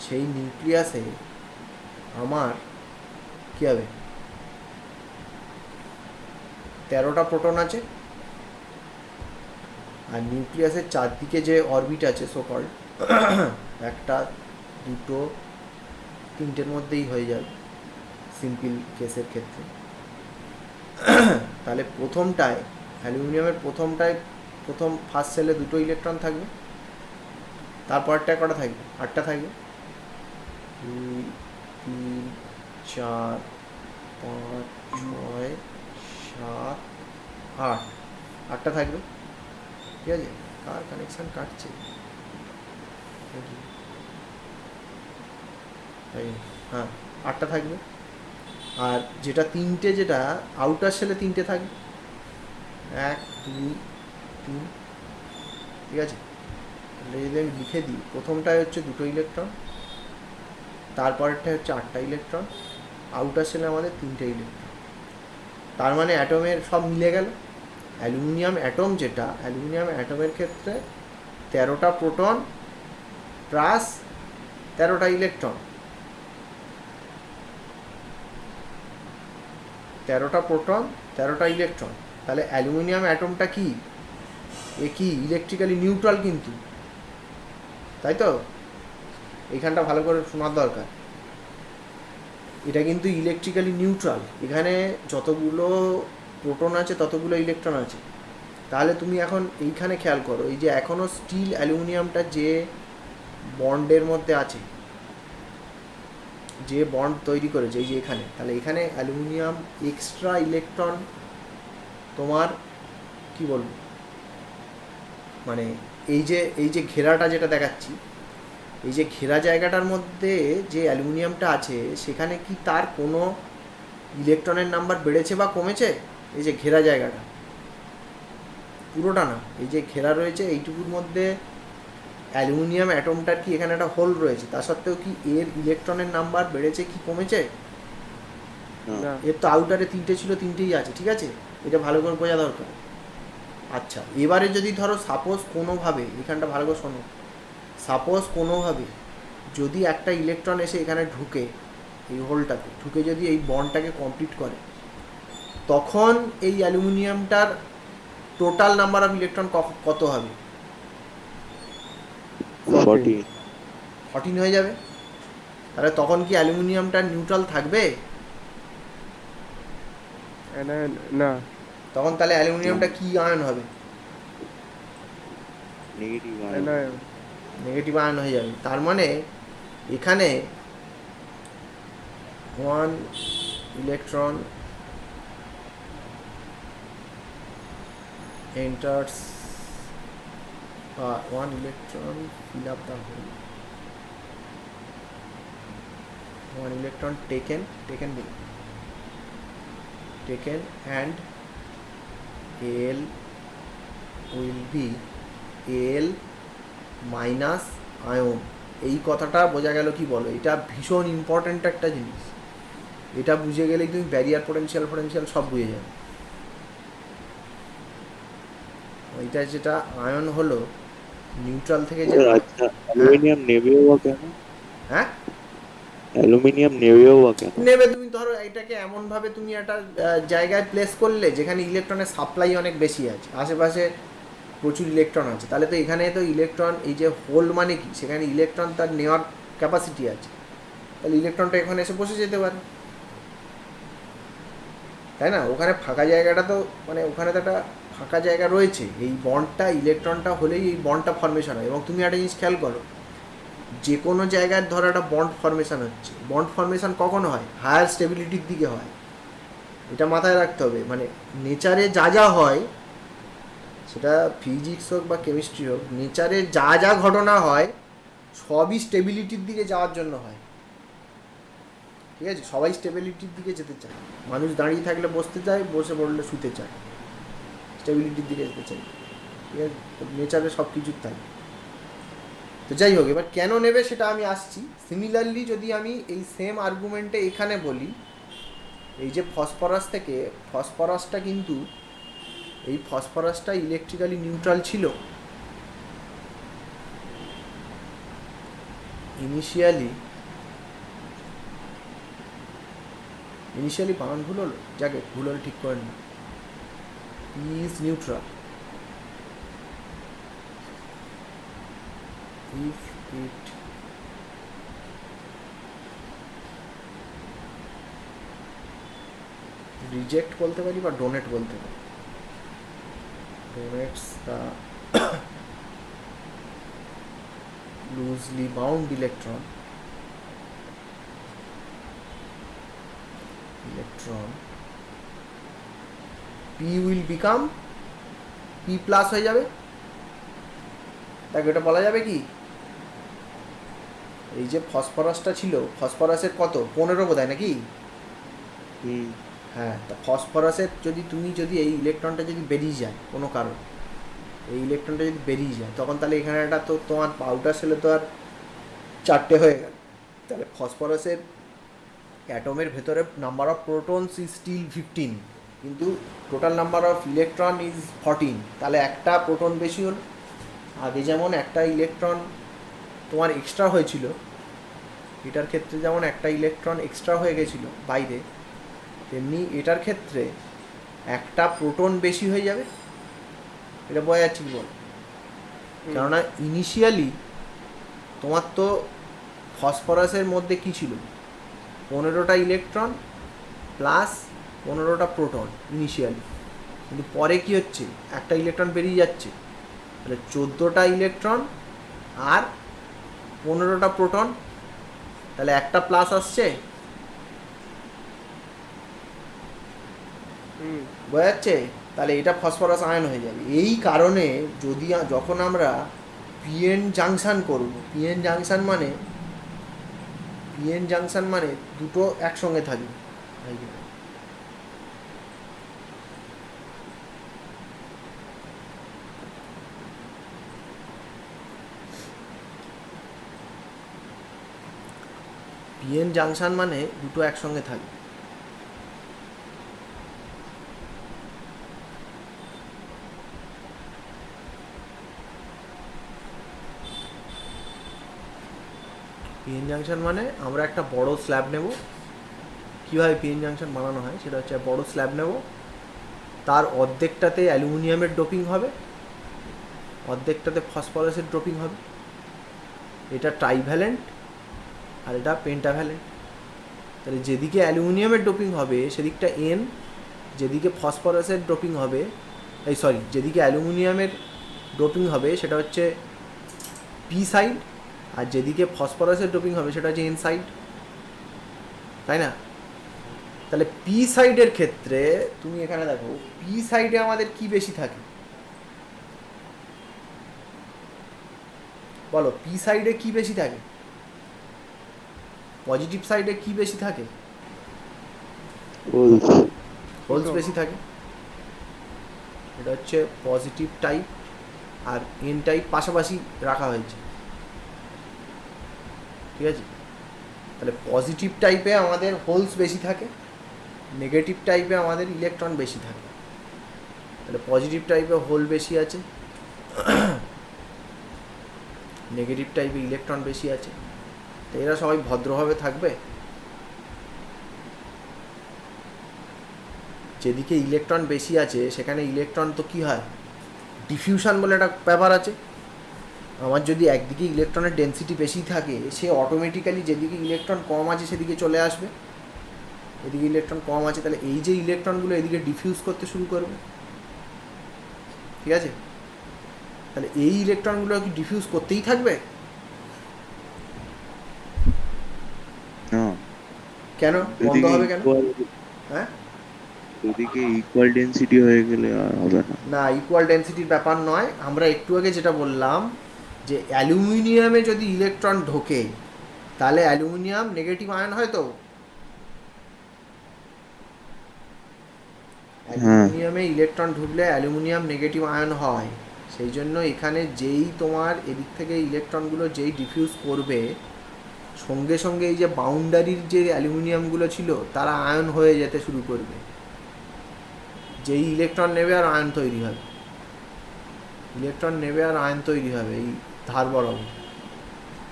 সেই নিউক্লিয়াসে আমার কী হবে, 13টা প্রোটন আছে, আর নিউক্লিয়াসের চারদিকে যে অরবিট আছে সোকল্ড, একটা, দুটো, তিনটের মধ্যেই হয়ে যাবে সিম্পল কেসের ক্ষেত্রে। তাহলে প্রথমটায়, অ্যালুমিনিয়ামের প্রথমটায়, প্রথম ফার্স্ট সেলে 2টো ইলেকট্রন থাকবে, তারপরটায় কটা থাকবে, 8টা থাকবে, 2, 3, 4, 5, 6, 7, 8, 8টা থাকবে, ঠিক আছে। কার কানেকশান কাটছে, হ্যাঁ 8টা থাকবে। আর যেটা তিনটে, যেটা আউটার সেলে 3টে থাকবে, 1, 2, 3, ঠিক আছে। তাহলে যদি আমি লিখে দিই, প্রথমটায় হচ্ছে 2টো ইলেকট্রন, তারপরেরটা হচ্ছে 8টা ইলেকট্রন, আউটার সেলে আমাদের 3টে ইলেকট্রন। তার মানে অ্যাটমের সব মিলে গেল। অ্যালুমিনিয়াম অ্যাটম যেটা, অ্যালুমিনিয়াম অ্যাটমের ক্ষেত্রে 13টা প্রোটন প্লাস 13টা ইলেকট্রন, 13টা প্রোটন 13টা ইলেকট্রন। তাহলে অ্যালুমিনিয়াম অ্যাটমটা কি, এ কি ইলেকট্রিক্যালি নিউট্রাল কিন্তু, তাই তো? এইখানটা ভালো করে শোনার দরকার। এটা কিন্তু ইলেকট্রিক্যালি নিউট্রাল, এখানে যতগুলো প্রোটন আছে ততগুলো ইলেকট্রন আছে। তাহলে তুমি এখন এইখানে খেয়াল করো, এই যে এখনও স্টিল অ্যালুমিনিয়ামটা যে বন্ডের মধ্যে আছে, যে বন্ড তৈরি করেছে এই যে এখানে, তাহলে এখানে অ্যালুমিনিয়াম এক্সট্রা ইলেকট্রন তোমার কি বলবো, মানে এই যে ঘেরাটা যেটা দেখাচ্ছি, এই যে ঘেরা জায়গাটার মধ্যে যে অ্যালুমিনিয়ামটা আছে, সেখানে কি তার কোনো ইলেকট্রনের নাম্বার বেড়েছে বা কমেছে? এই যে ঘেরা জায়গাটা, পুরোটা না, এই যে ঘেরা রয়েছে এইটুকুর মধ্যে অ্যালুমিনিয়াম অ্যাটমটার কি এখানে একটা হোল রয়েছে, তা সত্ত্বেও কি এর ইলেকট্রনের নাম্বার বেড়েছে কি কমেছে? না। এর তো আউটারে 3টে ছিল, 3টেই আছে, ঠিক আছে, এটা ভালো করে বোঝা দরকার। আচ্ছা, এবারে যদি ধরো সাপোজ কোনোভাবে, এখানটা ভালো করে শোনো, সাপোজ কোনোভাবে যদি একটা ইলেকট্রন এসে এখানে ঢুকে, এই হোলটাতে ঢুকে যদি এই বন্ডটাকে কমপ্লিট করে, তখন এই অ্যালুমিনিয়ামটার টোটাল নাম্বার অফ ইলেকট্রন কত হবে? 14। 14 হয়ে যাবে। তাহলে তখন কি অ্যালুমিনিয়ামটা নিউট্রাল থাকবে? না। তখন তাহলে অ্যালুমিনিয়ামটা কি আয়ন হবে? নেগেটিভ নেগেটিভ আয়ন হয়ে যাবে। তার মানে এখানে 1 electron enters, 1 electron fill up the hole, 1 electron taken and L will be L minus ion. এই কথাটা বোঝা গেল কি বলো? এটা ভীষণ ইম্পর্ট্যান্ট একটা জিনিস, এটা বুঝে গেলেই তুমি ব্যারিয়ার পোটেনশিয়াল সব বুঝে যাবে। ওইটা যেটা আয়ন হলো নিউট্রাল থেকে যে, আচ্ছা, অ্যালুমিনিয়াম নেবেও বা কেন? হ্যাঁ অ্যালুমিনিয়াম নেবেও বা কেন? নেবে, তুমি ধরো এটাকে এমনভাবে তুমি একটা জায়গায় প্লেস করলে যেখানে ইলেকট্রনের সাপ্লাই অনেক বেশি আছে, আশেপাশে প্রচুর ইলেকট্রন আছে, তাহলে তো এখানে তো ইলেকট্রন, এই যে হোল মানে কি, সেখানে ইলেকট্রন তার নেওয়ার ক্যাপাসিটি আছে, তাহলে ইলেকট্রনটা এখানে এসে বসে যেতে পারে, তাই না? ওখানে ফাঁকা জায়গাটা তো, মানে ওখানে তো একটা ফাঁকা জায়গা রয়েছে, এই বন্ডটা, ইলেকট্রনটা হলেই এই বন্ডটা ফর্মেশন হয়। এবং তুমি একটা জিনিস খেয়াল করো, যে কোনো জায়গায় ধরো একটা বন্ড ফর্মেশন হচ্ছে, বন্ড ফর্মেশন কখন হয়? হায়ার স্টেবিলিটির দিকে হয়, এটা মাথায় রাখতে হবে। মানে নেচারে যা যা হয়, সেটা ফিজিক্স হোক বা কেমিস্ট্রি হোক, নেচারে যা যা ঘটনা হয় সবই স্টেবিলিটির দিকে যাওয়ার জন্য হয়, ঠিক আছে? সবাই স্টেবিলিটির দিকে যেতে চায়। মানুষ দাঁড়িয়ে থাকলে বসতে চায়, বসে পড়লে শুতে চায়, স্টেবিলিটির দিকে যেতে চায়, ঠিক আছে? নেচারে সব কিছুর তাই। তো যাই হোক, এবার কেন নেবে সেটা আমি আসছি। সিমিলারলি যদি আমি এই সেম আর্গুমেন্টে এখানে বলি, এই যে ফসফরাস থেকে, ফসফরাসটা কিন্তু, এই ফসফরাসটা ইলেকট্রিক্যালি নিউট্রাল ছিল, ইনিশিয়ালি বানান ভুল হলো, যাকে ভুল হলে ঠিক করে না। P is neutral if it reject বলতে পারি বা ডোনেট বলতে পারি। Donates the loosely bound electron P will become P plus হয়ে যাবে। দেখ এটা বলা যাবে কি, এই যে ফসফরাসটা ছিল, ফসফরাসের কত 15 বোধ হয় নাকি? হ্যাঁ, তা ফসফরাসের যদি এই ইলেকট্রনটা যদি বেরিয়ে যায় কোনো কারণ, এই ইলেকট্রনটা যদি বেরিয়ে যায়, তখন তাহলে এখানে একটা তো তোমার পাউডার সেলে তো আর 4টে হয়ে গেল। তাহলে ফসফরাসের অ্যাটমের ভেতরে number of protons is still 15, কিন্তু total number of electron is 14। তাহলে একটা প্রোটন বেশি হল। আগে যেমন একটা ইলেকট্রন তোমার এক্সট্রা হয়েছিল, এটার ক্ষেত্রে যেমন একটা ইলেকট্রন এক্সট্রা হয়ে গেছিলো বাইরে, তেমনি এটার ক্ষেত্রে একটা প্রোটন বেশি হয়ে যাবে। এটা বোঝা যাচ্ছে কি বল? কেননা ইনিশিয়ালি তোমার তো ফসফরাসের মধ্যে কী ছিল, 15টা ইলেকট্রন প্লাস 15টা প্রোটন ইনিশিয়ালি, কিন্তু পরে কি হচ্ছে, একটা ইলেকট্রন বেরিয়ে যাচ্ছে, তাহলে 14টা ইলেকট্রন আর 15টা প্রোটন, তাহলে একটা প্লাস আসছে। বোঝা যাচ্ছে? তাহলে এটা ফসফরাস আয়ন হয়ে যাবে। এই কারণে যখন আমরা পিএন জাংশন করব, পিএন জাংশন মানে দুটো একসঙ্গে থাকবে। পিএন জাংশন মানে দুটো একসঙ্গে থাকবে। পিএন জাংশন মানে আমরা একটা বড় স্ল্যাব নেব। কীভাবে পিএন জাংশন বানানো হয় সেটা হচ্ছে, বড় স্ল্যাব নেব, তার অর্ধেকটাতে অ্যালুমিনিয়ামের ডোপিং হবে, অর্ধেকটাতে ফসফরাসের ডোপিং হবে। এটা ট্রাইভ্যালেন্ট আর এটা পেন্টাভ্যালেন্ট। তাহলে যেদিকে অ্যালুমিনিয়ামের ডোপিং হবে সেদিকটা এন, যেদিকে ফসফরাসের ডোপিং হবে, যেদিকে অ্যালুমিনিয়ামের ডোপিং হবে সেটা হচ্ছে পি সাইড, আর যেদিকে ফসফরাসের ডোপিং হবে সেটা হচ্ছে এন সাইড, তাই না? তাহলে পি সাইডের ক্ষেত্রে তুমি এখানে দেখো, পি সাইডে আমাদের কি বেশি থাকে বলো? পি সাইডে কি বেশি থাকে? পজিটিভ সাইডে কি বেশি থাকে? হোলস বেশি থাকে। এটা হচ্ছে পজিটিভ টাইপ আর এন টাইপ পাশাপাশি রাখা হয়েছে, ঠিক আছে? তাহলে পজিটিভ টাইপে আমাদের হোলস বেশি থাকে, নেগেটিভ টাইপে আমাদের ইলেকট্রন বেশি থাকে। তাহলে পজিটিভ টাইপে হোল বেশি আছে, নেগেটিভ টাইপে ইলেকট্রন বেশি আছে। তো এরা সবাই ভদ্রভাবে থাকবে। যেদিকে ইলেকট্রন বেশি আছে সেখানে ইলেকট্রন তো কী হয়, ডিফিউশন বলে একটা ব্যাপার আছে। আমার যদি একদিকে ইলেকট্রনের ডেন্সিটি বেশি থাকে, সে অটোমেটিক্যালি যেদিকে ইলেকট্রন কম আছে সেদিকে চলে আসবে। এদিকে ইলেকট্রন কম আছে, তাহলে এই যে ইলেকট্রনগুলো এদিকে ডিফিউজ করতে শুরু করবে, ঠিক আছে? তাহলে এই ইলেকট্রনগুলো কি ডিফিউজ করতেই থাকবে? কেন বন্ধ হবে কেন? হ্যাঁ, ওদিকে ইকুয়াল ডেন্সিটি হয়ে গেলে আর হবে না। না, ইকুয়াল ডেন্সিটির ব্যাপার নয়। আমরা একটু আগে যেটা বললাম যে অ্যালুমিনিয়ামে যদি ইলেকট্রন ঢোকে তাহলে অ্যালুমিনিয়াম নেগেটিভ আয়ন হয়। তো অ্যালুমিনিয়ামে ইলেকট্রন ঢুকলে অ্যালুমিনিয়াম নেগেটিভ আয়ন হয়। সেই জন্য এখানে যেই তোমার এদিক থেকে ইলেকট্রনগুলো যেই ডিফিউজ করবে, সঙ্গে সঙ্গে এই যে বাউন্ডারির যে অ্যালুমিনিয়ামগুলো ছিল তারা আয়ন হয়ে যেতে শুরু করবে। যেই ইলেকট্রন নেবে আর আয়ন তৈরি হবে, ইলেকট্রন নেবে আর আয়ন তৈরি হবে এই ধার বরাবর।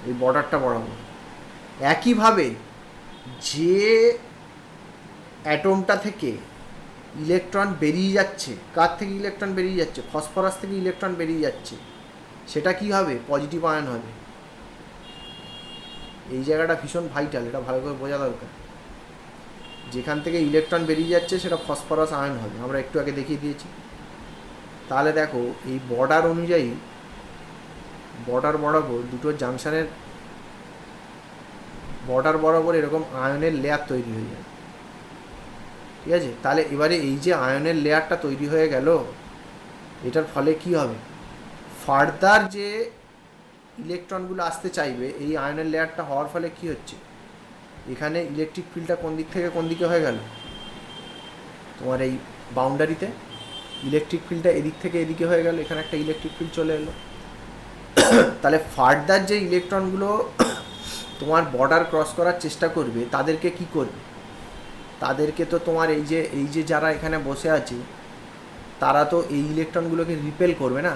এই বর্ডারটা বরাবর। একইভাবে যে অ্যাটমটা থেকে ইলেকট্রন বেরিয়ে যাচ্ছে, কার থেকে ইলেকট্রন বেরিয়ে যাচ্ছে? ফসফরাস থেকে ইলেকট্রন বেরিয়ে যাচ্ছে, সেটা কি হবে? পজিটিভ আয়ন হবে। এই জায়গাটা ভীষণ ভাইটাল, এটা ভালো করে বোঝা দরকার। যেখান থেকে ইলেকট্রন বেরিয়ে যাচ্ছে সেটা ফসফরাস আয়ন হবে, আমরা একটু আগে দেখিয়ে দিয়েছি। তাহলে দেখো এই বর্ডার অনুযায়ী, বর্ডার বরাবর দুটো জাংশনের বর্ডার বরাবর এরকম আয়নের লেয়ার তৈরি হয়ে যায়, ঠিক আছে? তাহলে এবারে এই যে আয়নের লেয়ারটা তৈরি হয়ে গেল, এটার ফলে কি হবে? ফার্দার যে ইলেকট্রনগুলো আসতে চাইবে, এই আয়নের লেয়ারটা হওয়ার ফলে কি হচ্ছে? এখানে ইলেকট্রিক ফিল্ডটা কোন দিক থেকে কোন দিকে হয়ে গেল? তোমার এই বাউন্ডারিতে ইলেকট্রিক ফিল্ডটা এদিক থেকে এদিকে হয়ে গেল, এখানে একটা ইলেকট্রিক ফিল্ড চলে এলো। তাহলে ফার্দার যে ইলেকট্রনগুলো তোমার বর্ডার ক্রস করার চেষ্টা করবে, তাদেরকে কি করবে? তাদেরকে তো তোমার এই যে যারা এখানে বসে আছে, তারা তো এই ইলেকট্রনগুলোকে রিপেল করবে না।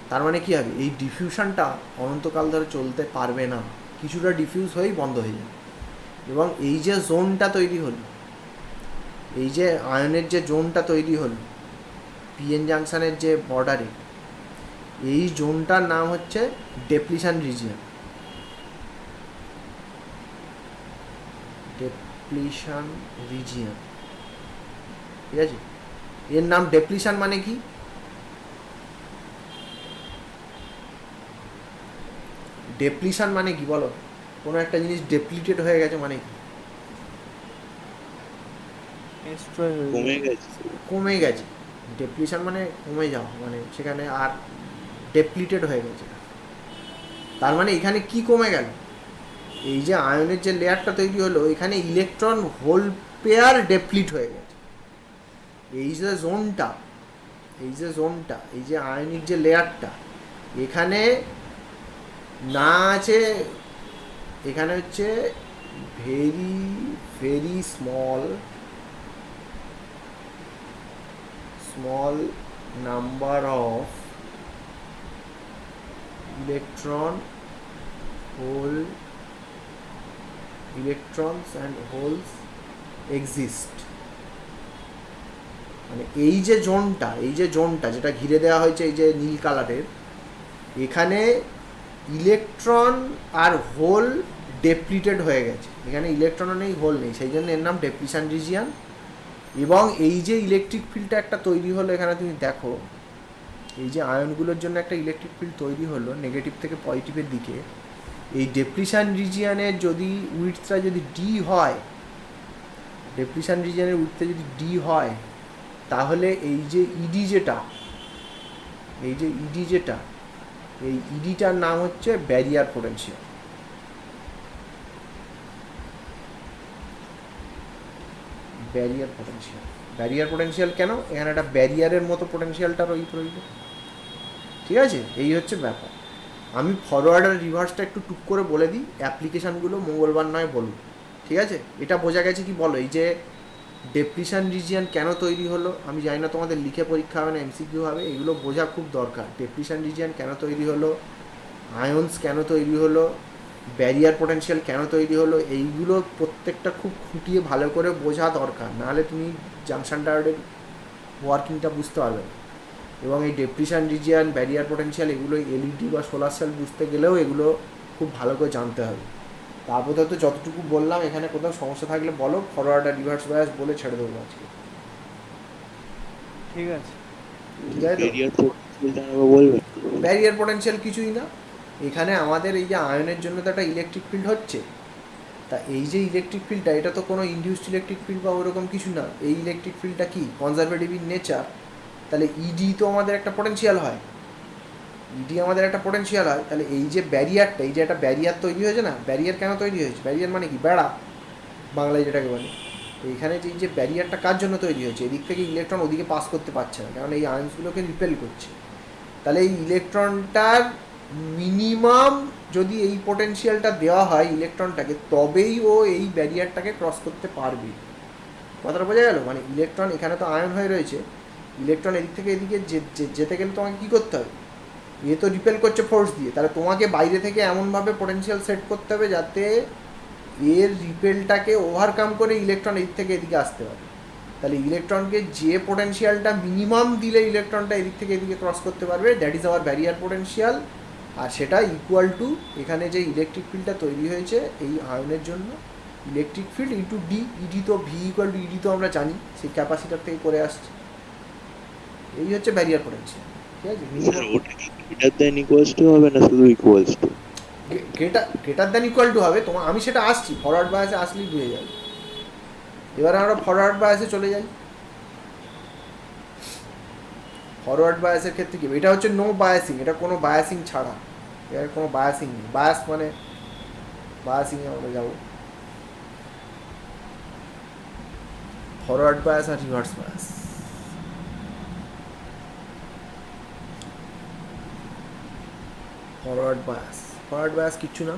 তার মানে কি হবে? এই ডিফিউশনটা অনন্তকাল ধরে চলতে পারবে না, কিছুটা ডিফিউজ হয়েই বন্ধ হয়ে যাবে। এবং এই যে জোনটা তৈরি হলো, এই যে আয়নের যে জোনটা তৈরি হলো পিএন জাংশনের যে বর্ডারে, এই জোনটার নাম হচ্ছে ডেপ্লিশন রিজিয়ন। ডেপ্লিশন রিজিয়ন, ঠিক আছে? এর নাম ডেপ্লিশন মানে কি? ডেপ্লিশন মানে কি বলো? কোনো একটা জিনিস ডেপ্লিটেড হয়ে গেছে মানে কি? Destroy হয়ে কমে যায়। গেছে। কমে গেছে। ডেপ্লিশন মানে কমে যাওয়া, মানে সেখানে আর ডেপ্লিটেড হয়ে গেছে। তার মানে এখানে কি কমে গেল? এই যে আয়নের যে লেয়ারটা তৈরি হলো, এখানে ইলেকট্রন হোল পেয়ার ডেপ্লিট হয়ে গেছে। এই যে জোনটা, এই যে জোনটা, এই যে আয়নিক যে লেয়ারটা, এখানে না আছে, এখানে হচ্ছে very very small number of electrons and holes exist। মানে এই যে জোনটা যেটা ঘিরে দেওয়া হয়েছে এই যে নীল কালারের, এখানে ইলেকট্রন আর হোল ডেপ্লিটেড হয়ে গেছে। এখানে ইলেকট্রনও নেই, হোল নেই, সেই জন্য এর নাম ডেপ্লিশন রিজিয়ন। এবং এই যে ইলেকট্রিক ফিল্ডটা একটা তৈরি হলো, এখানে তুমি দেখো এই যে আয়নগুলোর জন্য একটা ইলেকট্রিক ফিল্ড তৈরি হলো নেগেটিভ থেকে পজিটিভের দিকে, এই ডেপ্লিশন রিজিয়নের যদি উইডথটা যদি ডি হয়, ডেপ্লিশন রিজিয়নের উইডথটা যদি ডি হয়, তাহলে এই যে ইডি যেটা, এই ইডিটার নাম হচ্ছে ব্যারিয়ার পোটেনশিয়াল। ব্যারিয়ার পোটেনশিয়াল কেন? এখানে একটা ব্যারিয়ারের মতো পোটেনশিয়ালটা রইল, ঠিক আছে? এই হচ্ছে ব্যাপার। আমি ফরওয়ার্ড আর রিভার্সটা একটু টুক করে বলে দিই, অ্যাপ্লিকেশানগুলো মঙ্গলবার নয় বলুন, ঠিক আছে? এটা বোঝা গেছে কি বলো? এই যে ডেপ্লিশন রিজিয়ন কেন তৈরি হলো, আমি জানি না তোমাদের লিখে পরীক্ষা হবে না এমসিকিউ হবে, এগুলো বোঝা খুব দরকার। ডেপ্লিশন রিজিয়ন কেন তৈরি হলো, আয়ন্স কেন তৈরি হলো, ব্যারিয়ার পোটেনশিয়াল কেন তৈরি হলো, এইগুলো প্রত্যেকটা খুব খুঁটিয়ে ভালো করে বোঝা দরকার, নাহলে তুমি জাংশন ডায়োডের ওয়ার্কিংটা বুঝতে পারবে না। এবং এই ডেপ্লিশন রিজিয়ন, ব্যারিয়ার পোটেনশিয়াল, এগুলো এলইডি বা সোলার সেল বুঝতে গেলেও এগুলো খুব ভালো করে জানতে হবে। তারপর তো যতটুকু বললাম, এখানে কোথাও সমস্যা থাকলে বলো, ফরওয়ার্ড আর রিভার্স বায়াস বলে ছেড়ে দেবো আজকে, ঠিক আছে? ঠিক আছে তো? ব্যারিয়ার পোটেনশিয়ালটা আবার বলবে? ব্যারিয়ার পোটেনশিয়াল কিছুই না, এখানে আমাদের এই যে আয়নের জন্য তো একটা ইলেকট্রিক ফিল্ড হচ্ছে, তা এই যে ইলেকট্রিক ফিল্ডটা, এটা তো কোনো ইনডিউসড ইলেকট্রিক ফিল্ড বা ওরকম কিছু না। এই ইলেকট্রিক ফিল্ডটা কি কনজারভেটিভ ইন নেচার, তাহলে ইডি তো আমাদের একটা পোটেনশিয়াল হয়, তাহলে এই যে ব্যারিয়ারটা, এই যে একটা ব্যারিয়ার তৈরি হয়েছে না, ব্যারিয়ার কেন তৈরি হয়েছে? ব্যারিয়ার মানে কি? বেড়া, বাংলায় যেটাকে বলে। তো এখানে যে এই যে ব্যারিয়ারটা কার জন্য তৈরি হয়েছে? এদিক থেকে ইলেকট্রন ওদিকে পাস করতে পারছে না, কারণ এই আয়ন্সগুলোকে রিপেল করছে। তাহলে এই ইলেকট্রনটার মিনিমাম যদি এই পোটেনশিয়ালটা দেওয়া হয় ইলেকট্রনটাকে, তবেই ও এই ব্যারিয়ারটাকে ক্রস করতে পারবে। কথাটা বোঝা গেল? মানে ইলেকট্রন, এখানে তো আয়ন হয়ে রয়েছে, ইলেকট্রন এদিক থেকে এদিকে যেতে গেলে তোমাকে কী করতে হবে? এ তো রিপেল করছে ফোর্স দিয়ে, তাহলে তোমাকে বাইরে থেকে এমনভাবে পোটেনশিয়াল সেট করতে হবে যাতে এর রিপেলটাকে ওভারকাম করে ইলেকট্রন এদিক থেকে এদিকে আসতে পারে। তাহলে ইলেকট্রনকে যে পোটেনশিয়ালটা মিনিমাম দিলে ইলেকট্রনটা এদিক থেকে এদিকে ক্রস করতে পারবে, that is our barrier potential. আর সেটা ইকুয়াল টু এখানে যে ইলেকট্রিক ফিল্ডটা তৈরি হয়েছে এই আয়নের জন্য, electric field into D, ED তো ভি ইকুয়াল টু ইডি তো আমরা জানি, সেই ক্যাপাসিটার থেকে করে আসছে। এই হচ্ছে ব্যারিয়ার পোটেনশিয়াল, ঠিক আছে। স্যার ওটা কি গ্রেটার দ্যান ইকুয়ালস টু হবে না শুধু equals to? Greater than equal two হবে তোমার, আমি সেটা আসছি, ফরওয়ার্ড বায়াসে আসলেই বুঝে যাবে। এবার আমরা ফরওয়ার্ড বায়াসে চলে যাই। ফরওয়ার্ড বায়াসের ক্ষেত্রে কি, এটা হচ্ছে নো বায়াসিং, এটা কোনো বায়াসিং ছাড়া, এর কোনো বায়াসিং নেই। বায়াস মানে বায়াসিংয়ে আমরা যাবো। ফরওয়ার্ড বায়াস আর রিভার্স বায়াস। ফরওয়ার্ড বায়াস কিচ্ছু না,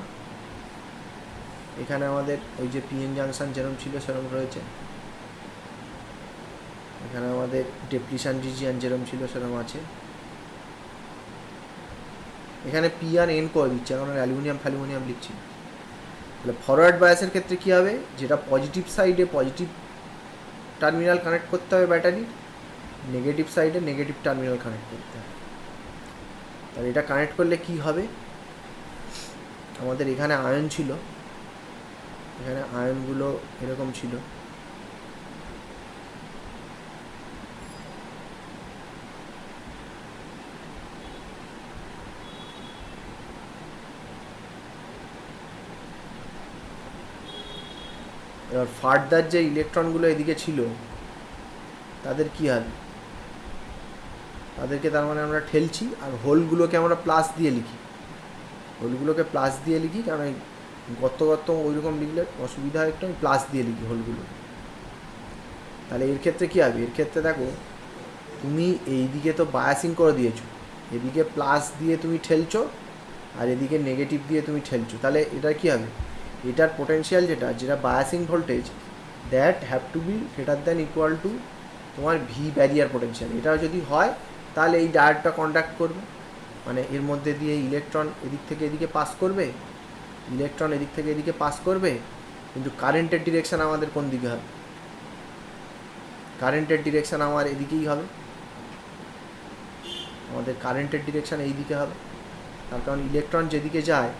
এখানে আমাদের ওই যে পিএন জাংশন যেরকম ছিল সেরকম রয়েছে, এখানে আমাদের ডেপ্লিশন রিজিয়ান যেরকম ছিল সেরকম আছে, এখানে পি আর এন করে দিচ্ছে, এখন অ্যালুমিনিয়াম ফ্যালুমিনিয়াম লিখছি। তাহলে ফরওয়ার্ড বায়াসের ক্ষেত্রে কী হবে, যেটা পজিটিভ সাইডে পজিটিভ টার্মিনাল কানেক্ট করতে হবে ব্যাটারির, নেগেটিভ সাইডে নেগেটিভ টার্মিনাল কানেক্ট করতে হবে। তাহলে এটা কানেক্ট করলে কি হবে, আমাদের এখানে আয়ন ছিল, এখানে আয়নগুলো এরকম ছিল, এবার ফার্দার যে ইলেকট্রনগুলো এদিকে ছিল তাদের কি হবে, তাদেরকে তার মানে আমরা ঠেলছি, আর হোলগুলোকে আমরা প্লাস দিয়ে লিখি, হোলগুলোকে প্লাস দিয়ে লিখি, কারণ এই গত ওইরকম লিখলে অসুবিধা হয় একটু, আমি প্লাস দিয়ে লিখি হোলগুলো। তাহলে এর ক্ষেত্রে কী হবে, এর ক্ষেত্রে দেখো তুমি এই দিকে তো বায়াসিং করে দিয়েছো, এদিকে প্লাস দিয়ে তুমি ঠেলছো আর এদিকে নেগেটিভ দিয়ে তুমি ঠেলছো, তাহলে এটা কী হবে, এটার পোটেনশিয়াল যেটা biasing voltage, that have to be greater than equal to তোমার ভি ব্যারিয়ার পোটেনশিয়াল। এটা যদি হয় তাহলে এই ডায়োডটা কন্ডাক্ট করবে, মানে এর মধ্যে দিয়ে ইলেকট্রন এদিক থেকে এদিকে পাস করবে, ইলেকট্রন এদিক থেকে এদিকে পাস করবে, কিন্তু কারেন্টের ডিরেকশান আমাদের কোন দিকে হবে, কারেন্টের ডিরেকশান আমার এদিকেই হবে, আমাদের কারেন্টের ডিরেকশান এই দিকে হবে, তার কারণ ইলেকট্রন যেদিকে যায়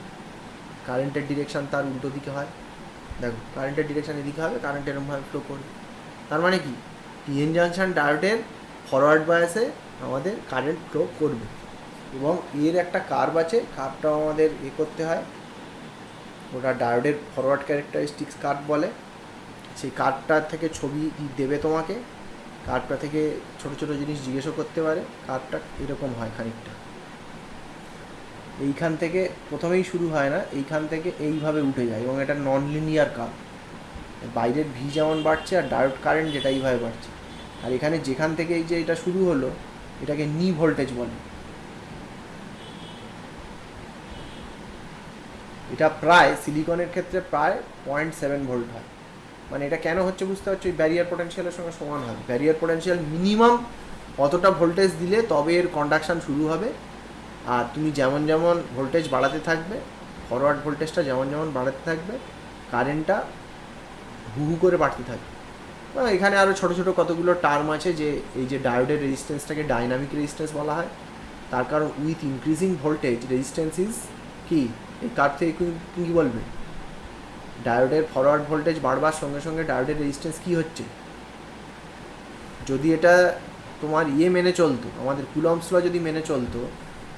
কারেন্টের ডিরেকশান তার উল্টো দিকে হয়। দেখো কারেন্টের ডিরেকশান এদিকে হবে, কারেন্ট এরকমভাবে ফ্লো করবে, তার মানে কি পিএন জাংশন ডায়োডের ফরওয়ার্ড বায়াসে আমাদের কারেন্ট ফ্লো করবে, এবং এর একটা কার্ভ আছে, কার্ভটাও আমাদের করতে হয়, ওটা ডায়োডের ফরওয়ার্ড ক্যারেক্টারিস্টিক্স কার্ভ বলে। সেই কার্ভটা থেকে ছবি দেবে তোমাকে, কার্ভটা থেকে ছোট ছোট জিনিস জিজ্ঞেসও করতে পারে। কার্ভটা এরকম হয় খানিকটা, এইখান থেকে প্রথমেই শুরু হয় না, এইখান থেকে এইভাবে উঠে যায়, এবং এটা নন লিনিয়ার কার্ভ, বাইরের ভি যেমন বাড়ছে আর ডায়োড কারেন্ট যেটা এইভাবে বাড়ছে, আর এখানে যেখান থেকে এই যে এটা শুরু হলো এটাকে নি ভোল্টেজ বলে। এটা প্রায় সিলিকনের ক্ষেত্রে প্রায় 0.7 ভোল্ট হয়, মানে এটা কেন হচ্ছে বুঝতে পারছো, এই ব্যারিয়ার পোটেনশিয়ালের সঙ্গে সমান হবে। ব্যারিয়ার পোটেনশিয়াল মিনিমাম অতটা ভোল্টেজ দিলে তবে এর কন্ডাকশান শুরু হবে, আর তুমি যেমন যেমন ভোল্টেজ বাড়াতে থাকবে, ফরওয়ার্ড ভোল্টেজটা যেমন যেমন বাড়াতে থাকবে, কারেন্টটা হু হু করে বাড়তে থাকবে। এখানে আরও ছোটো ছোটো কতগুলো টার্ম আছে, যে এই যে ডায়োডের রেজিস্ট্যান্সটাকে ডাইনামিক রেজিস্ট্যান্স বলা হয়, তার কারণ with increasing voltage resistance is কি, এই কার্ভ থেকে কী বলবে, ডায়োডের ফরওয়ার্ড ভোল্টেজ বাড়বার সঙ্গে সঙ্গে ডায়োডের রেজিস্ট্যান্স কী হচ্ছে, যদি এটা তোমার মেনে চলতো, আমাদের কুলম্বস ল যদি মেনে চলতো,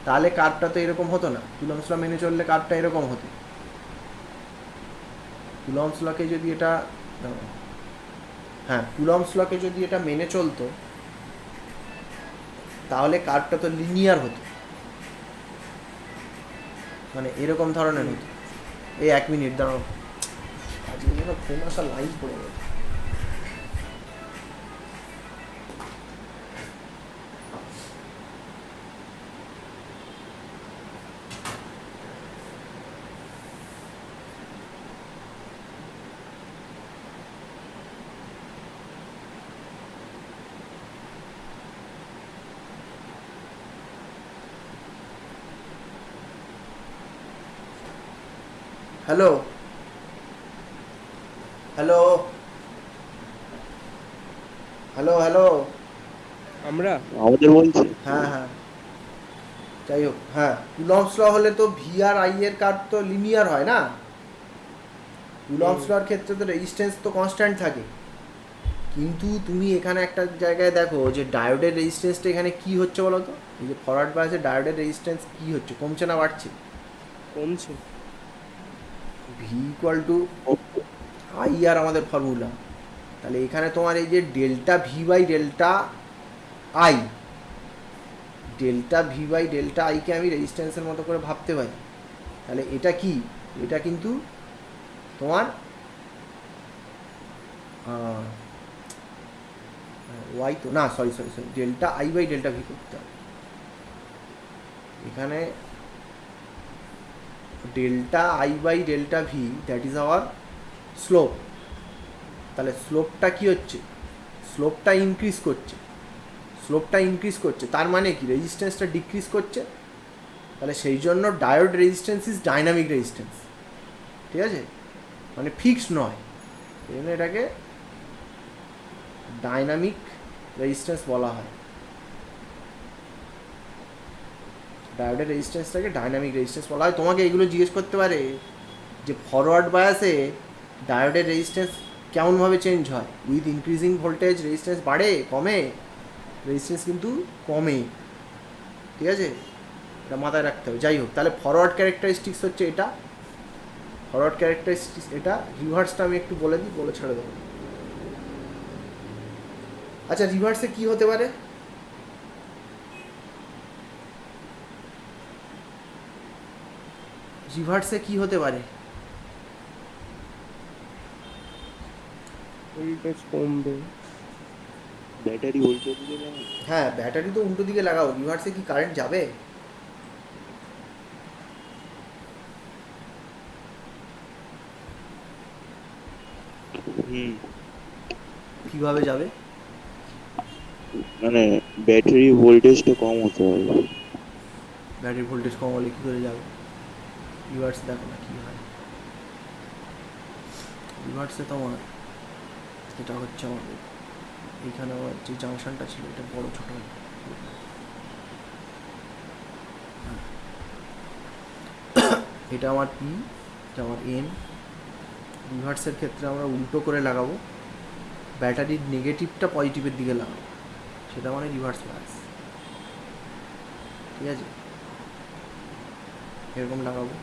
তাহলে কার্ভটা তো এরকম হতো না, কুলম্বস ল মেনে চললে কার্ভটা এরকম হতো। কুলম্বস লকে যদি এটা, হ্যাঁ কুলম্বস লকে যদি এটা মেনে চলতো তাহলে কার্ভটা তো লিনিয়ার হতো, মানে এরকম ধরনের হতো। এই 1 মিনিট দাঁড়াও, আজকে যেন ফোন আসা লাইন পড়ে গেছে। হ্যালো হ্যালো হ্যালো হ্যালো আমরা আমাদের বলছে হ্যাঁ হ্যাঁ যাই হোক, হ্যাঁ কুলম্বস ল হলে তো ভি আর আই এর কার্ভ তো লিনিয়ার হয় না, কুলম্বস লর ক্ষেত্রে তো রেজিস্ট্যান্স তো কনস্ট্যান্ট থাকে। কিন্তু তুমি এখানে একটা জায়গায় দেখো যে ডায়োডের রেজিস্ট্যান্সটা এখানে কি হচ্ছে বলো তো, এই যে ফরওয়ার্ড বায়াসে ডায়োডের রেজিস্ট্যান্স কি হচ্ছে, কমছে না বাড়ছে? কমছে। V equal to I R আমাদের ফর্মুলা, তাহলে এখানে তোমার এই যে delta V by delta I, delta V by delta আইকে আমি রেজিস্ট্যান্সের মতো করে ভাবতে পারি। তাহলে এটা কি, এটা কিন্তু তোমার ওয়াই তো না, sorry sorry sorry, delta I by delta V করতে হবে এখানে, delta I by delta V that is our slope. তাহলে স্লোপটা কি হচ্ছে, স্লোপটা ইনক্রিজ করছে, স্লোপটা ইনক্রিজ করছে তার মানে কি রেজিস্ট্যান্সটা ডিক্রিজ করছে, তাহলে সেই জন্য diode resistance is dynamic resistance, ঠিক আছে, মানে ফিক্সড নয়, এই জন্য এটাকে ডাইনামিক রেজিস্ট্যান্স বলা হয়। ডায়োডের রেজিস্ট্যান্সটাকে ডাইনামিক রেজিস্ট্যান্স বলা হয়। তোমাকে এইগুলো জিজ্ঞেস করতে পারে যে ফরওয়ার্ড বায়াসে ডায়োডের রেজিস্ট্যান্স কেমনভাবে চেঞ্জ হয়, উইথ ইনক্রিজিং ভোল্টেজ রেজিস্ট্যান্স বাড়ে কমে, রেজিস্ট্যান্স কিন্তু কমে, ঠিক আছে, এটা মাথায় রাখতে হবে। যাই হোক, তাহলে ফরওয়ার্ড ক্যারেক্টারিস্টিক্স হচ্ছে এটা, ফরওয়ার্ড ক্যারেক্টারিস্টিক্স এটা, রিভার্সটা আমি একটু বলে দিই, বলে ছেড়ে দেবো। আচ্ছা রিভার্সে কি হতে পারে, রিভার্সে কি হতে পারে? ভোল্টেজ কমবে। ব্যাটারি উল্টো দিকে যাবে। হ্যাঁ ব্যাটারি তো উল্টো দিকে লাগাও, রিভার্সে কি কারেন্ট যাবে? হুম, কিভাবে যাবে? মানে ব্যাটারি ভোল্টেজটা কম হতে হবে। ব্যাটারি ভোল্টেজ কম হলে কী করে যাবে? রিভার্স দেখো না কী হয়, রিভার্সে তোমার এটা হচ্ছে আমাদের এইখানে আমার যে জাংশনটা ছিল এটা বড় ছোটো, এটা আমার পি, এটা আমার এন। রিভার্সের ক্ষেত্রে আমরা উল্টো করে লাগাবো, ব্যাটারির নেগেটিভটা পজিটিভের দিকে লাগাবো, সেটা মানে রিভার্স বায়াস, ঠিক আছে, এরকম লাগাবো,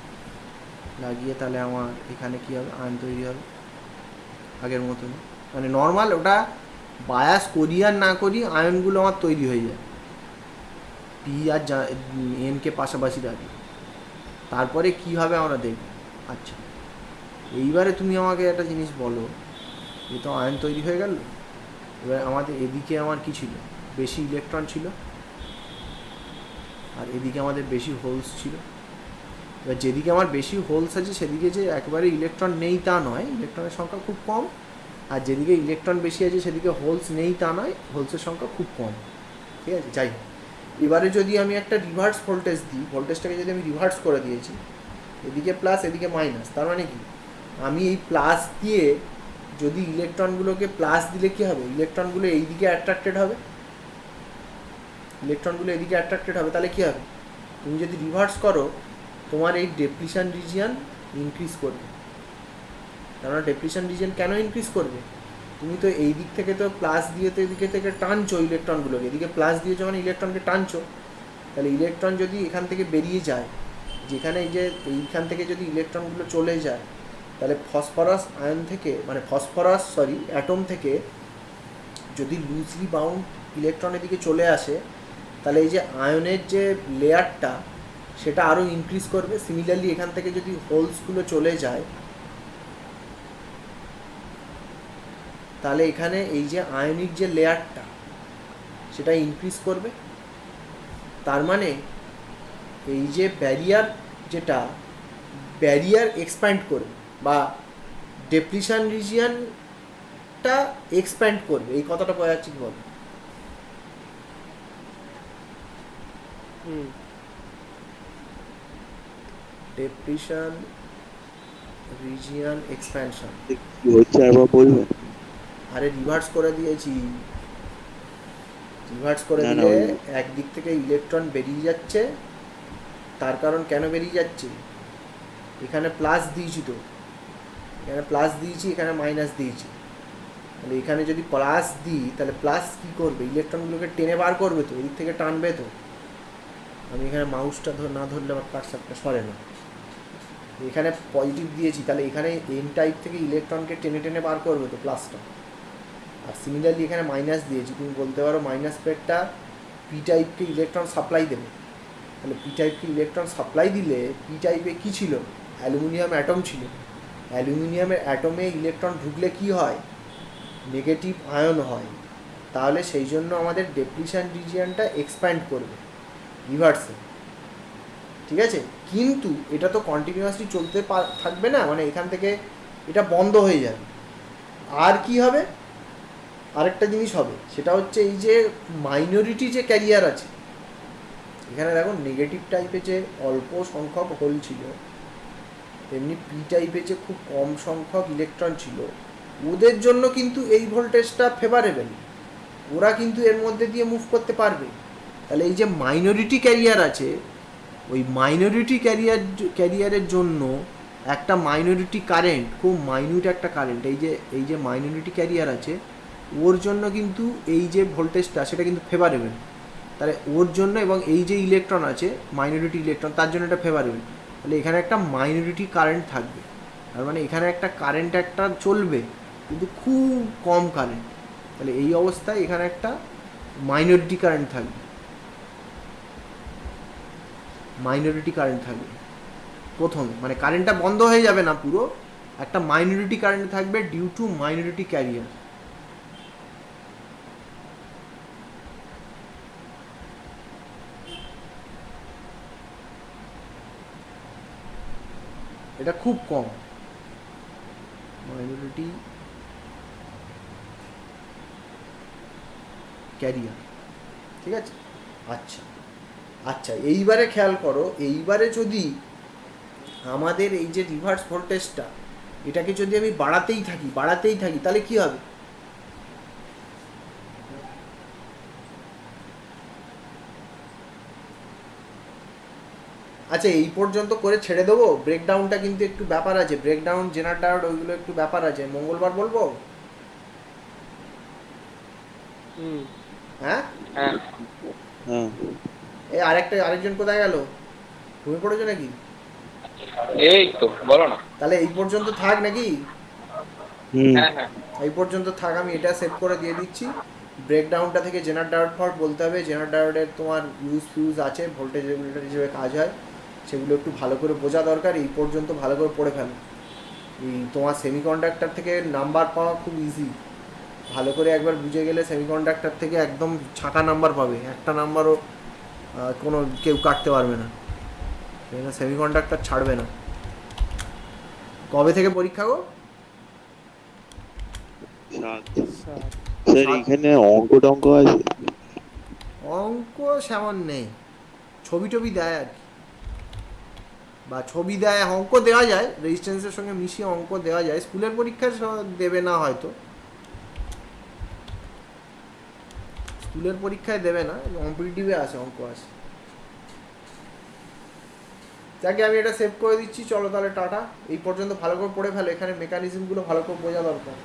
লাগিয়ে তাহলে আমার এখানে কী হবে, আয়ন তৈরি হবে আগের মতন, মানে নর্মাল ওটা বায়াস করি আর না করি আয়নগুলো আমার তৈরি হয়ে যায় পি আর এনকে পাশাপাশি রাখি, তারপরে কি হবে আমরা দেখব। আচ্ছা এইবারে তুমি আমাকে একটা জিনিস বলো, এ তো আয়ন তৈরি হয়ে গেল, এবার আমাদের এদিকে আমার কি ছিল, বেশি ইলেকট্রন ছিল, আর এদিকে আমাদের বেশি হোলস ছিল। এবার যেদিকে আমার বেশি হোলস আছে সেদিকে যে একবারে ইলেকট্রন নেই তা নয়, ইলেকট্রনের সংখ্যা খুব কম, আর যেদিকে ইলেকট্রন বেশি আছে সেদিকে হোলস নেই তা নয়, হোলসের সংখ্যা খুব কম, ঠিক আছে। যাই হোক, এবারে যদি আমি একটা রিভার্স ভোল্টেজ দিই, ভোল্টেজটাকে যদি আমি রিভার্স করে দিয়েছি, এদিকে প্লাস এদিকে মাইনাস, তার মানে কি আমি এই প্লাস দিয়ে যদি ইলেকট্রনগুলোকে প্লাস দিলে কী হবে, ইলেকট্রনগুলো এই দিকে অ্যাট্রাক্টেড হবে, ইলেকট্রনগুলো এদিকে অ্যাট্রাক্টেড হবে, তাহলে কী হবে, তুমি যদি রিভার্স করো তোমার এই ডেপ্লিশন রিজিয়ন ইনক্রিজ করবে। কেননা ডেপ্লিশন রিজিয়ন কেন ইনক্রিজ করবে, তুমি তো এই দিক থেকে তো প্লাস দিয়ে তো এদিকে থেকে টানছো ইলেকট্রনগুলোকে, এদিকে প্লাস দিয়ে যখন ইলেকট্রনকে টানছো, তাহলে ইলেকট্রন যদি এখান থেকে বেরিয়ে যায়, যেখানে এই যে এইখান থেকে যদি ইলেকট্রনগুলো চলে যায়, তাহলে ফসফরাস আয়ন থেকে মানে ফসফরাস অ্যাটম থেকে যদি লুজলি বাউন্ড ইলেকট্রন এদিকে চলে আসে, তাহলে এই যে আয়নের যে লেয়ারটা সেটা আরও ইনক্রিজ করবে। সিমিলারলি এখান থেকে যদি হোলসগুলো চলে যায়, তাহলে এখানে এই যে আয়নিক যে লেয়ারটা সেটা ইনক্রিজ করবে, তার মানে এই যে ব্যারিয়ার, যেটা ব্যারিয়ার এক্সপ্যান্ড করবে বা ডেপ্লিশন রিজিয়নটা এক্সপ্যান্ড করবে, এই কথাটা বোঝা যাচ্ছে কি বল? ডেপ্লিশন রিজিয়ন এক্সপ্যানশন। কি হচ্ছে একবার বলবেন? আরে রিভার্স করে দিয়েছি। রিভার্স করে না না দিলে ওই একদিক থেকে ইলেকট্রন বেরিয়ে যাচ্ছে। তার কারণ কেন বেরিয়ে যাচ্ছে, এখানে প্লাস দিয়েছি তো, এখানে প্লাস দিয়েছি, এখানে মাইনাস দিয়েছি। তাহলে এখানে যদি প্লাস দিই তাহলে প্লাস কী করবে, ইলেকট্রনগুলোকে টেনে বার করবে তো, এদিক থেকে টানবে তো। আমি এখানে মাউসটা না ধরলে আমার কার্সারটা সরে না। এখানে পজিটিভ দিয়েছি, তাহলে এখানে এন টাইপ থেকে ইলেকট্রনকে টেনে টেনে বার করবে তো প্লাসটা। আর সিমিলারলি এখানে মাইনাস দিয়েছি, তুমি বলতে পারো মাইনাস প্লেটটা পি টাইপকে ইলেকট্রন সাপ্লাই দেবে। তাহলে পি টাইপকে ইলেকট্রন সাপ্লাই দিলে পি টাইপে কী ছিল, অ্যালুমিনিয়াম অ্যাটম ছিল। অ্যালুমিনিয়ামের অ্যাটমে ইলেকট্রন ঢুকলে কি হয়, নেগেটিভ আয়ন হয়। তাহলে সেই জন্য আমাদের ডেপ্লিশন রিজিয়নটা এক্সপ্যান্ড করবে রিভার্সে, ঠিক আছে। কিন্তু এটা তো কন্টিনিউয়াসলি চলতে থাকবে না, মানে এখান থেকে এটা বন্ধ হয়ে যাবে। আর কি হবে, আরেকটা জিনিস হবে, সেটা হচ্ছে এই যে মাইনরিটি যে ক্যারিয়ার আছে, এখানে দেখো নেগেটিভ টাইপে যে অল্প সংখ্যক হোল ছিল, তেমনি পি টাইপে যে খুব কম সংখ্যক ইলেকট্রন ছিল, ওদের জন্য কিন্তু এই ভোল্টেজটা ফেভারেবল, ওরা কিন্তু এর মধ্যে দিয়ে মুভ করতে পারবে। তাহলে এই যে মাইনরিটি ক্যারিয়ার আছে, ওই মাইনরিটি ক্যারিয়ারের জন্য একটা মাইনরিটি কারেন্ট, খুব মাইনিউট একটা কারেন্ট, এই যে মাইনরিটি ক্যারিয়ার আছে ওর জন্য কিন্তু এই যে ভোল্টেজটা সেটা কিন্তু ফেভারেবল। তাহলে ওর জন্য, এবং এই যে ইলেকট্রন আছে মাইনরিটি ইলেকট্রন, তার জন্য এটা ফেভারেবল। তাহলে এখানে একটা মাইনরিটি কারেন্ট থাকবে, তার মানে এখানে একটা কারেন্ট একটা চলবে, কিন্তু খুব কম কারেন্ট। তাহলে এই অবস্থায় এখানে একটা মাইনরিটি কারেন্ট থাকবে, মাইনরিটি কারেন্ট থাকবে প্রথমে, মানে কারেন্টটা বন্ধ হয়ে যাবে না পুরো, একটা মাইনরিটি কারেন্ট থাকবে ডিউ টু মাইনরিটি ক্যারিয়ার। এটা খুব কম মাইনরিটি ক্যারিয়ার, ঠিক আছে। আচ্ছা আচ্ছা, এইবারে খেয়াল করো, এইবারে যদি আমাদের এই যে রিভার্স ভোল্টেজটা, এটাকে যদি আমি বাড়াতেই থাকি তাহলে কি হবে, আচ্ছা এই পর্যন্ত করে ছেড়ে দেবো। ব্রেকডাউনটা কিন্তু একটু ব্যাপার আছে, ব্রেকডাউন জেনার ডায়োড ওইগুলো একটু ব্যাপার আছে, মঙ্গলবার বলবো। হ্যাঁ হ্যাঁ হ্যাঁ এই আরেকজন কোথায় গেল, ঘুমিয়ে পড়েছো নাকি? এই তো বলো না। তাহলে এই পর্যন্ত থাক নাকি, হুম হ্যাঁ হ্যাঁ এই পর্যন্ত থাক, আমি এটা সেভ করে দিয়ে দিচ্ছি। ব্রেকডাউনটা থেকে জেনার ডায়োড ফল্ট বলতে হবে, জেনার ডায়োডের তোমার ফিউজ আছে, ভোল্টেজ রেগুলেটর হিসেবে কাজ হয়, সেগুলো একটু ভালো করে বোঝা দরকার। এই পর্যন্ত ভালো করে পড়ে ফেলো। এই তোমার সেমিকন্ডাক্টর থেকে নাম্বার পাওয়া খুব ইজি, ভালো করে একবার বুঝে গেলে সেমিকন্ডাক্টর থেকে একদম ছাঁকা নাম্বার পাবে, একটা নাম্বারও কোনো কেউ কাটতে পারবে না, সেমিকন্ডাক্টর ছাড়বে না। কবে থেকে পরীক্ষা গো? 7 সাত। স্যার এখানে অঙ্ক টঙ্ক আছে? অঙ্ক সেমন নেই, ছবি টবি দেয় আর কি, বা ছবি দেয়, অঙ্ক দেওয়া যায়, রেজিস্ট্যান্সের সঙ্গে মিশিয়ে অঙ্ক দেওয়া যায়। স্কুলের পরীক্ষায় দেবে না হয়তো, স্কুলের পরীক্ষায় দেবে না, কম্পিটিটিভে আসে অঙ্ক আসে। যাকে আমি এটা সেভ করে দিচ্ছি, চলো তাহলে টাটা। এই পর্যন্ত ভালো করে পড়ে ফেলো, এখানে মেকানিজমগুলো ভালো করে বোঝা দরকার।